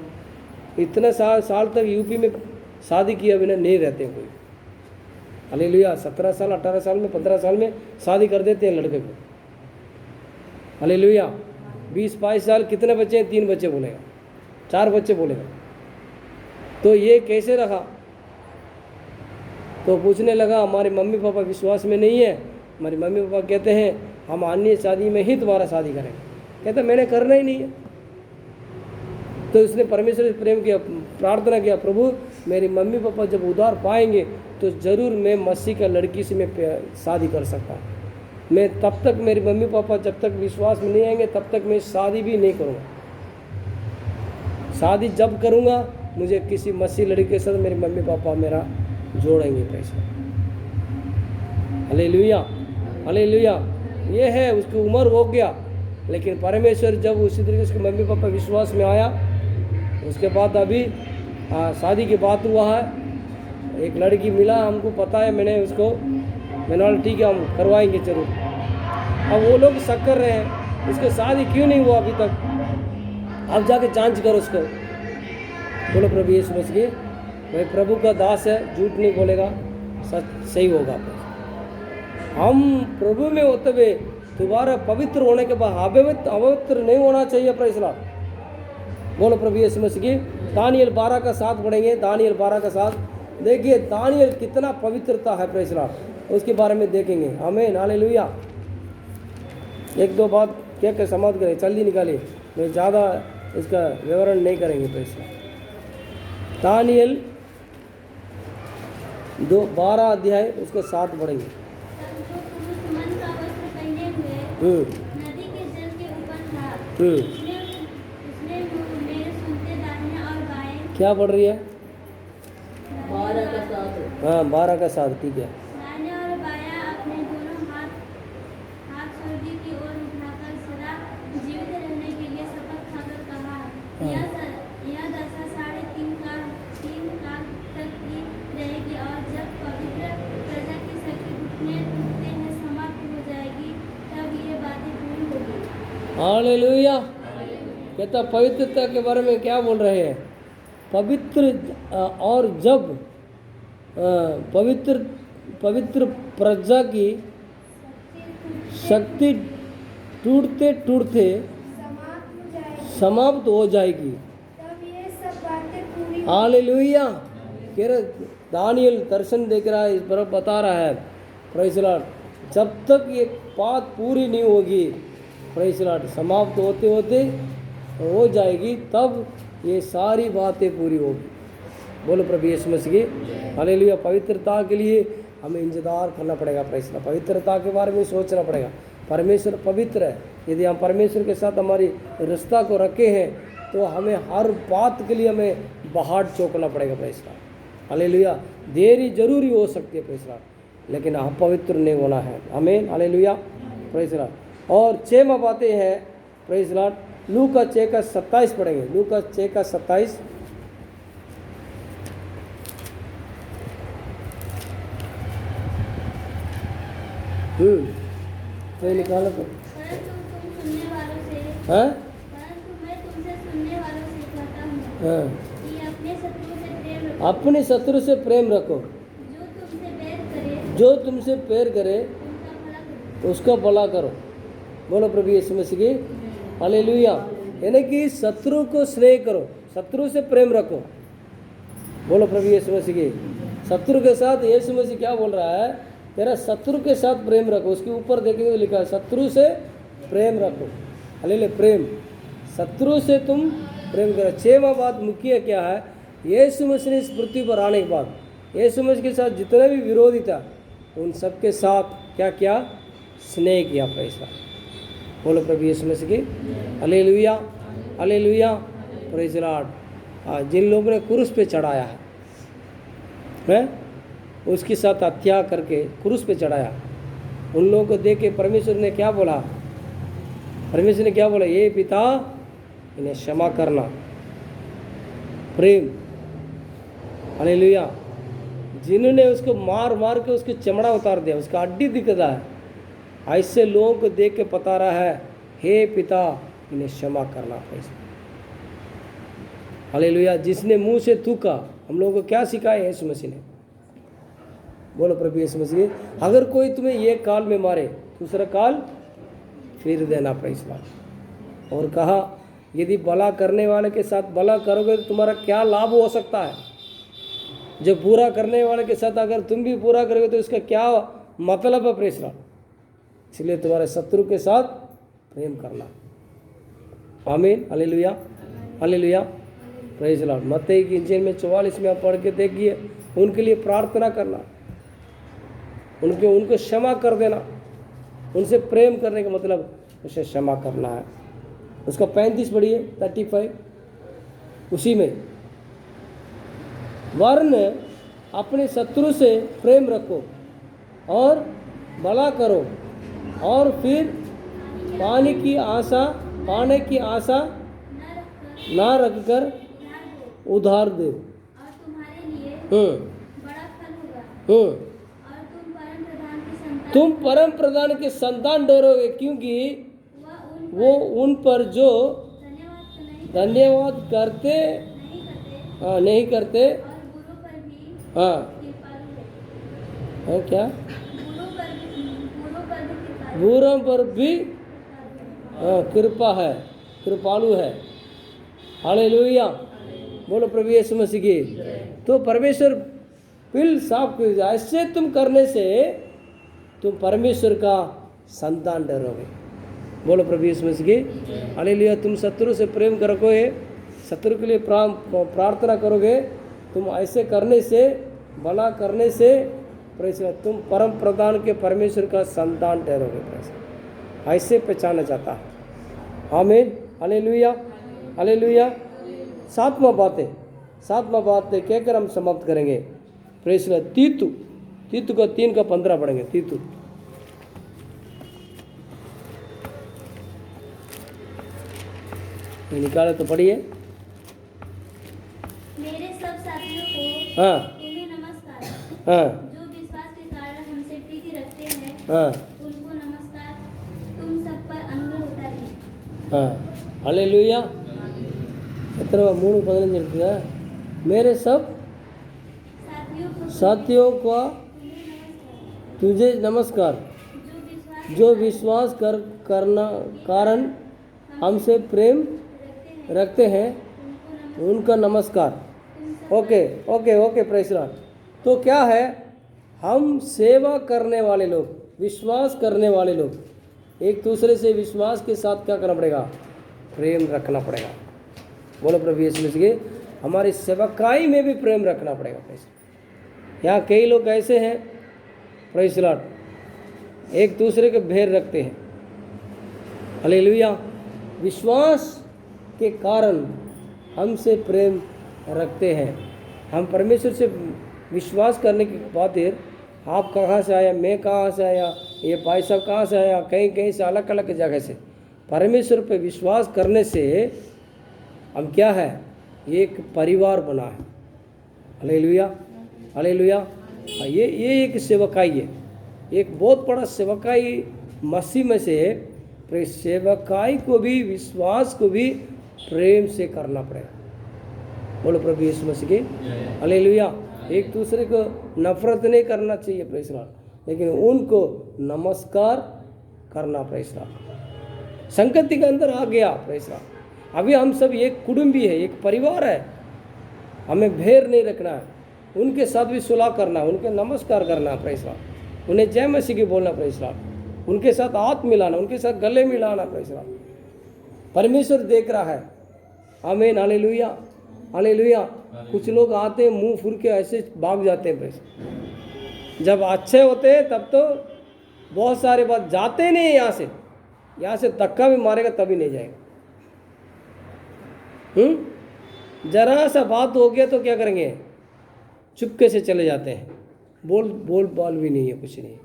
इतने साल तक यूपी में शादी किया बिना नहीं रहते कोई। हालेलुया। 17 साल 18 साल में 15 साल में शादी कर देते हैं लड़के को। हालेलुया। 20-22 साल कितने बच्चे हैं? 3 बच्चे बोलेगा, 4 बच्चे बोलेगा। तो ये कैसे रहा? तो पूछने लगा हमारे मम्मी पापा विश्वास में नहीं है। हमारे मम्मी पापा कहते हैं हम अन्य शादी में ही दोबारा शादी करेंगे। कहते मैंने करना ही नहीं है। तो उसने परमेश्वर से प्रेम किया, प्रार्थना किया, प्रभु मेरी मम्मी पापा जब उधार पाएंगे तो ज़रूर मैं मसीह का लड़की से मैं शादी कर सकता हूँ। मैं तब तक मेरे मम्मी पापा जब तक विश्वास में नहीं आएंगे तब तक मैं शादी भी नहीं करूँगा। शादी जब करूँगा मुझे किसी मसीह लड़की के साथ मेरे मम्मी पापा मेरा जोड़ेंगे। पैसा हालेलुया हालेलुया। ये है उसकी उम्र हो गया, लेकिन परमेश्वर जब उसी तरीके से मम्मी पापा विश्वास में आया उसके बाद अभी शादी की बात हुआ है। एक लड़की मिला, हमको पता है, मैंने बोला ठीक है हम करवाएंगे जरूर। अब वो लोग शक कर रहे हैं उसके शादी क्यों नहीं हुआ अभी तक। अब जाके जांच करो उसको। बोलो प्रभु यीशु मसीह। भाई प्रभु का दास है, झूठ नहीं बोलेगा, सच सही होगा। हम प्रभु में होते हुए दोबारा पवित्र होने के बाद अपवित्र नहीं होना चाहिए। Praise Lord. बोलो प्रभु यीशु मसीह की। दानियल 12 का 7 पढ़ेंगे। दानियल 12 का 7 देखिए दानियल कितना पवित्रता है। प्रेज़ लॉर्ड उसके बारे में देखेंगे। आमीन हालेलुया। 1-2 बात क्या क्या समाप्त करें, जल्दी निकालिए, मैं ज़्यादा इसका विवरण नहीं करेंगे। Praise Lord. दानियल 12 अध्याय उसके 7 पढ़ेंगे। मन का वस्त्र पहने हुए नदी के जल के ऊपर था। उसने मेरे सुनते दाहिने और बाएं। क्या पढ़ रही है? 12 का 7। हाँ 12 का 7 ठीक है। दाहिने और बायां अपने दोनों हाथ स्वर्ग की ओर उठाकर सदा जीवित रहने के लिए शपथ खाकर कहा, यह दशा 3.5 काल तक की रहेगी और जब पवित्र प्रजा की शक्ति घुटने टूटते हैं समाप्त हो जाएगी तब ये बातें पूरी होगी। हालेलुया। कहता पवित्रता के बारे में क्या बोल रहे हैं? पवित्र और जब पवित्र प्रजा की शक्ति टूटते टूटते समाप्त हो जाएगी। तब ये सब बातें पूरी हालेलुया। कह रहे दानियल दर्शन देख रहा है, इस पर बता रहा है, प्रेज़ द लॉर्ड, जब तक ये बात पूरी नहीं होगी, प्रेज़ द लॉर्ड, समाप्त होते होते हो जाएगी, तब ये सारी बातें पूरी होगी। बोलो प्रभु यीशु मसीह की हालेलुया। पवित्रता के लिए हमें इंतजार करना पड़ेगा, प्रेज़ द लॉर्ड। पवित्रता के बारे में सोचना पड़ेगा। परमेश्वर पवित्र है। यदि हम परमेश्वर के साथ हमारी रिश्ता को रखे हैं तो हमें हर बात के लिए हमें बाहर चौंकना पड़ेगा, प्रेज़ द लॉर्ड। हालेलुया। देरी जरूरी हो सकती है, प्रेज़ द लॉर्ड, लेकिन अपवित्र नहीं होना है। आमीन। हालेलुया। Praise the Lord. और 6 बातें हैं, प्रेज़ द लॉर्ड। लूका 6:27 पढ़ेंगे। लूका 6:27। तो निकालो तो। परंतु तुम सुनने वालों से हाँ परंतु मैं तुमसे सुनने वालों से कहता हूँ हाँ, कि अपने शत्रु से प्रेम रखो। अपने शत्रु से प्रेम रखो, जो तुमसे बैर करे जो तुमसे पैर करे उनका भला करो। उसका भला करो। बोलो प्रभु यीशु मसीह की हालेलुया। यानी कि शत्रु को स्नेह करो, शत्रु से प्रेम रखो। बोलो प्रभु यीशु मसीह की। शत्रु के साथ यीशु मसीह क्या बोल रहा है? तेरा शत्रु के साथ प्रेम रखो। उसके ऊपर देखेंगे तो लिखा है शत्रु से प्रेम रखो। हालेलुया। प्रेम, शत्रु से तुम प्रेम करो। 6वां बात मुख्य क्या है? यीशु मसीह ने इस पृथ्वी पर आने के बाद यीशु मसीह के साथ जितने भी विरोधी था उन सबके साथ क्या किया? स्नेह किया। पैसा बोलो प्रभु यीशु मसीह की hallelujah. Hallelujah. Praise the Lord. जिन लोगों ने क्रूस पे चढ़ाया है, उसके साथ हत्या करके क्रूस पे चढ़ाया, उन लोगों को देख के परमेश्वर ने क्या बोला? परमेश्वर ने क्या बोला? ये पिता इन्हें क्षमा करना। प्रेम। हालेलुया। जिन्होंने उसको मार मार के उसकी चमड़ा उतार दिया, उसका हड्डी दिख रहा है, ऐसे लोगों को देख के पता रहा है, हे पिता इन्हें क्षमा करना। पैसा हालेलुया। जिसने मुंह से थूका, हम लोगों को क्या सिखाया यीशु मसीह ने? बोलो प्रभु यीशु मसीह। अगर कोई तुम्हें ये काल में मारे, दूसरा काल फिर देना। पैसा और कहा, यदि भला करने वाले के साथ भला करोगे तो तुम्हारा क्या लाभ हो सकता है? जो पूरा करने वाले के साथ अगर तुम भी पूरा करोगे तो इसका क्या मतलब है? प्रेषणा। इसलिए तुम्हारे शत्रु के साथ प्रेम करना। आमीन। Hallelujah. Hallelujah. Praise the Lord. मत्ती की इंजील में 44 में आप पढ़ के देखिए, उनके लिए प्रार्थना करना, उनको क्षमा कर देना। उनसे प्रेम करने का मतलब उसे क्षमा करना है। उसका 35 पढ़िए, 35। उसी में वरन अपने शत्रु से प्रेम रखो और भला करो और फिर पाने की आशा ना रखकर उधार दो। और तुम्हारे लिए बड़ा फल होगा। और तुम परम प्रधान के संतान डरोगे, क्योंकि वो उन पर जो धन्यवाद करते नहीं करते और बुरों पर भी हाँ कृपालु है। है क्या? बुरों पर भी कृपालु बुरों पर भी कृपा है, कृपालु है। हालेलुया। बोलो प्रभु यीशु मसीह की। तो परमेश्वर बिल साफ कर दिया। ऐसे तुम करने से तुम परमेश्वर का संतान ठहरोगे। बोलो प्रभु यीशु मसीह की हालेलुया। तुम शत्रु से प्रेम करोगे, शत्रु के लिए प्रार्थना करोगे, तुम ऐसे करने से, भला करने से तुम परम प्रधान के परमेश्वर का संतान ठहरोगे। ऐसे पहचाना जाता है। आमीन। हालेलुया। हालेलुया। 7वां बात कहकर हम समाप्त करेंगे। प्रेस तीतु का 3 का 15 पढ़ेंगे। तीतु निकाले तो पढ़िए। मेरे सब साथियों को हाँ तुम्हें नमस्कार। हाँ जो विश्वास के कारण हमसे प्रीति रखते हैं हाँ उनको नमस्कार। तुम सब पर अनुग्रह होता रहे। हाँ। हालेलुया। इतना 3:15 ಹೇಳ್ತೀರಾ? मेरे सब साथियों को तुझे नमस्कार, जो विश्वास करना कारण हमसे प्रेम रखते हैं उनका नमस्कार। Okay okay okay, praise Lord. तो क्या है, हम सेवा करने वाले लोग, विश्वास करने वाले लोग, एक दूसरे से विश्वास के साथ क्या करना पड़ेगा, प्रेम रखना पड़ेगा। बोलो प्रभु यीशु मसीह की, हमारी सेवकाई में भी प्रेम रखना पड़ेगा। यहाँ कई लोग ऐसे हैं, प्रेज़ लॉर्ड, एक दूसरे के भेद रखते हैं। हालेलुया। विश्वास के कारण हमसे प्रेम रखते हैं। हम परमेश्वर से विश्वास करने की खातिर, आप कहाँ से आया, मैं कहाँ से आया, ये भाई साहब कहाँ से आया, कहीं कहीं से अलग अलग जगह से, परमेश्वर पे विश्वास करने से हम क्या है, एक परिवार बना है। Hallelujah hallelujah. ये एक सेवकाई है, एक बहुत बड़ा सेवकाई मसीह में से है। सेवकाई को भी, विश्वास को भी प्रेम से करना पड़ेगा। बोलो प्रभु यीशु मसीह की हालेलुया। एक दूसरे को नफरत नहीं करना चाहिए, प्रेज़ लॉर्ड, लेकिन उनको नमस्कार करना, प्रेज़ लॉर्ड। संगति के अंदर आ गया, प्रेज़ लॉर्ड। अभी हम सब एक कुटुंबी है, एक परिवार है। हमें भेद नहीं रखना है, उनके साथ भी सुलह करना है, उनके नमस्कार करना, प्रेज़ लॉर्ड। उन्हें जय मसीह की बोलना, प्रेज़ लॉर्ड। उनके साथ हाथ मिलाना, उनके साथ गले मिलाना, प्रेज़ लॉर्ड। परमेश्वर देख रहा है। आमीन, हालेलुया हालेलुया। कुछ लोग आते हैं, मुंह फुर के ऐसे भाग जाते हैं, प्रेज़। जब अच्छे होते हैं तब तो बहुत सारे बात जाते नहीं, यहाँ से धक्का भी मारेगा तभी नहीं जाएगा। जरा सा बात हो गया तो क्या करेंगे, चुपके से चले जाते हैं, बोल बाल भी नहीं है, कुछ नहीं।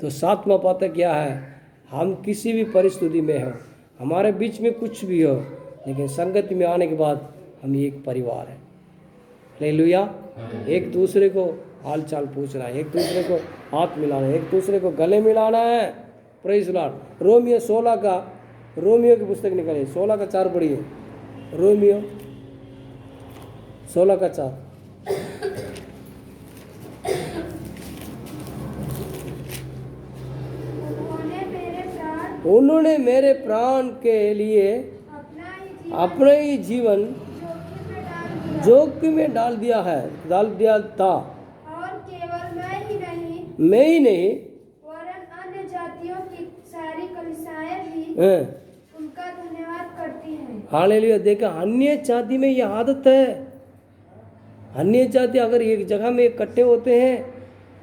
तो सातवां पाता क्या है, हम किसी भी परिस्थिति में हो, हमारे बीच में कुछ भी हो, लेकिन संगति में आने के बाद हम एक परिवार है। हालेलुया। एक दूसरे को हाल चाल पूछना है, एक दूसरे को हाथ मिलाना है, एक दूसरे को गले मिलाना है, प्रेज़ लॉर्ड। रोमियो 16 का, रोमियो की पुस्तक निकालिए, 16 का 4 पढ़िए। रोमियो 16 का 4। उन्होंने मेरे प्राण के लिए अपना ही जीवन जोखिम में डाल दिया था। और केवल मैं ही नहीं, वरन अन्य जातियों की सारी कलीसियाएं भी उनका धन्यवाद करती हैं। हालेलुया। देखा, अन्य जाति में ये आदत है। अन्य जाति अगर एक जगह में इकट्ठे होते हैं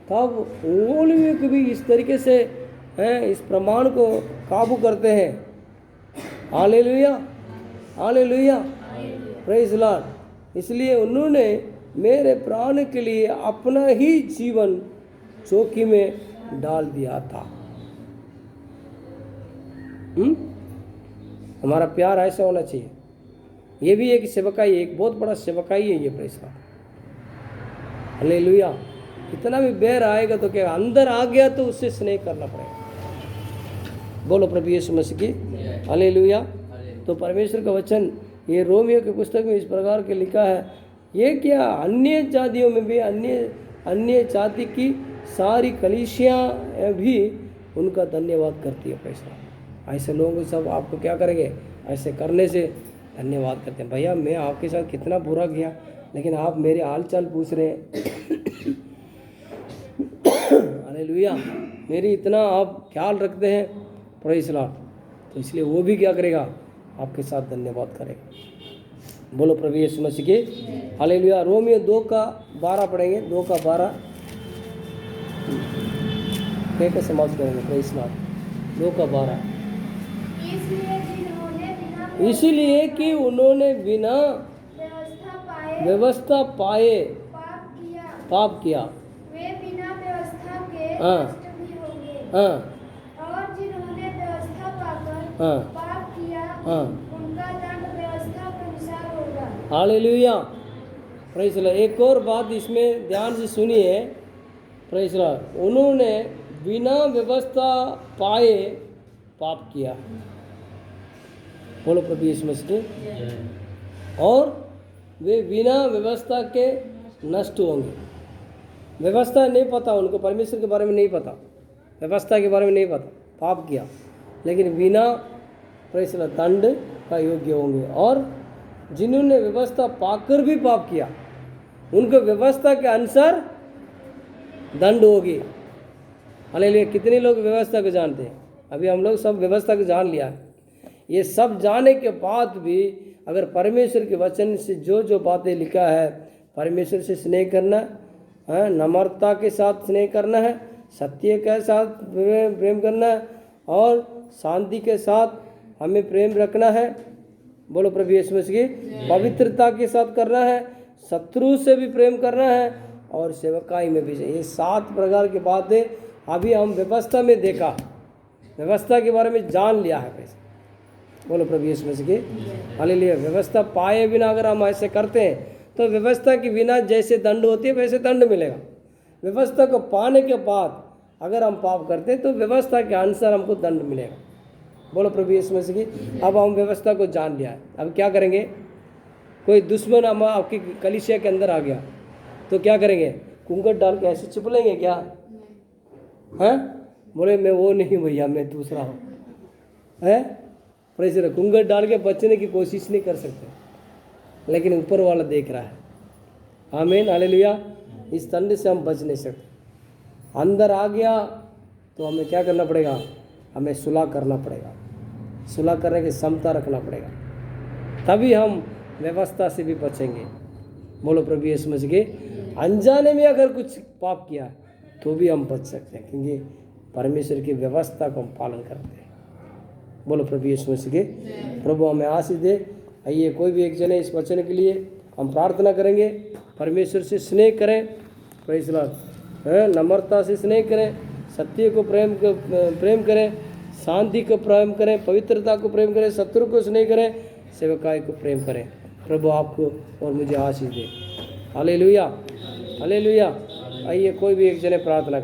तब वो लोग भी इस तरीके से इस प्रमाण को काबू करते हैं। Hallelujah hallelujah, praise Lord. इसलिए उन्होंने मेरे प्राण के लिए अपना ही जीवन जोखिम में डाल दिया था। हमारा प्यार ऐसा होना चाहिए। ये भी एक सेवकाई, एक बहुत बड़ा सेवकाई है ये, प्रेज़ लॉर्ड। हालेलुया। इतना भी बैर आएगा तो क्या, अंदर आ गया तो उससे स्नेह करना पड़ेगा। बोलो प्रभु यीशु मसीह की हालेलुया। तो परमेश्वर का वचन ये रोमियो की पुस्तक में इस प्रकार के लिखा है, ये क्या, अन्य जातियों में भी, अन्य जाति की सारी कलीसियाँ भी उनका धन्यवाद करती है। पैसा ऐसे लोग सब आपको क्या करेंगे, ऐसे करने से धन्यवाद करते हैं। भैया मैं आपके साथ कितना बुरा किया, लेकिन आप मेरे हाल चाल पूछ रहे हैं। हालेलुया। मेरी इतना आप ख्याल रखते हैं, प्रेज़ लॉर्ड। तो इसलिए वो भी क्या करेगा, आपके साथ धन्यवाद करेगा। बोलो प्रभु यीशु मसीह की हालेलुया। रोमियो 2 का 12 पढ़ेंगे, 2 का 12 कह के समाप्त करेंगे, प्रेज़ लॉर्ड। 2 का 12। इसलिए कि उन्होंने बिना व्यवस्था पाए पाप किया। वे बिना व्यवस्था के नष्ट भी होंगे। और जिन्होंने व्यवस्था पाकर पाप किया, उनका दंड व्यवस्था के अनुसार होगा। Hallelujah, praise Lord. एक और बात इसमें ध्यान से सुनिए, प्रेज़ लॉर्ड। उन्होंने बिना व्यवस्था पाए पाप किया। बोलो प्रभु यीशु मसीह। और वे बिना व्यवस्था के नष्ट होंगे। व्यवस्था नहीं पता उनको, परमेश्वर के बारे में नहीं पता, व्यवस्था के बारे में नहीं पता, पाप किया, लेकिन बिना प्रेज़ लॉर्ड दंड का योग्य होंगे। और जिन्होंने व्यवस्था पाकर भी पाप किया उनको व्यवस्था के अनुसार दंड होगी। हालेलुया। कितने लोग व्यवस्था को जानते हैं? अभी हम लोग सब व्यवस्था को जान लिया है। ये सब जानने के बाद भी अगर परमेश्वर के वचन से जो जो बातें लिखा है, परमेश्वर से स्नेह करना है, नम्रता के साथ स्नेह करना है, सत्य के साथ प्रेम करना है और शांति के साथ हमें प्रेम रखना है। बोलो प्रभु यीशु मसीह की। पवित्रता के साथ करना है, शत्रु से भी प्रेम करना है और सेवकाई में भी। ये 7 प्रकार की बातें अभी हम व्यवस्था में देखा, व्यवस्था के बारे में जान लिया है। कैसे? बोलो प्रभु यीशु मसीह की। हालेलुया। व्यवस्था पाए बिना अगर हम ऐसे करते हैं तो व्यवस्था के बिना जैसे दंड होती है वैसे दंड मिलेगा। व्यवस्था को पाने के बाद अगर हम पाप करते हैं तो व्यवस्था के अनुसार हमको दंड मिलेगा। बोलो प्रभु यीशु मसीह की। अब हम व्यवस्था को जान लिया है, अब क्या करेंगे? कोई दुश्मन हम आपकी कलीसिया के अंदर आ गया तो क्या करेंगे? कुंगट डाल के ऐसे चिप लेंगे क्या? हैं? बोले मैं वो नहीं भैया, मैं दूसरा हूँ। है प्रेशर कुंगट डाल के बचने की कोशिश नहीं कर सकते, लेकिन ऊपर वाला देख रहा है। आमीन हालेलुया। इस दंड से हम बच नहीं सकते। अंदर आ गया तो हमें क्या करना पड़ेगा? हमें सुलह करना पड़ेगा। सुलह करने की क्षमता रखना पड़ेगा, तभी हम व्यवस्था से भी बचेंगे। बोलो प्रभु यीशु मसीह के। अनजाने में अगर कुछ पाप किया तो भी हम बच सकते हैं, क्योंकि परमेश्वर की व्यवस्था को हम पालन करते हैं। बोलो प्रभु यीशु मसीह के। प्रभु हमें आशीष दे। आइए कोई भी एक जने इस वचन के लिए हम प्रार्थना करेंगे। परमेश्वर से स्नेह करें, प्रेज़ लॉर्ड, नम्रता से स्नेह करें, सत्य को प्रेम करें, शांति को प्रेम करें, पवित्रता को प्रेम करें, शत्रु को स्नेह करें, सेवकाई को प्रेम करें। प्रभु आपको और मुझे आशीष दे। Hallelujah hallelujah. आइए कोई भी एक जने प्रार्थना करें।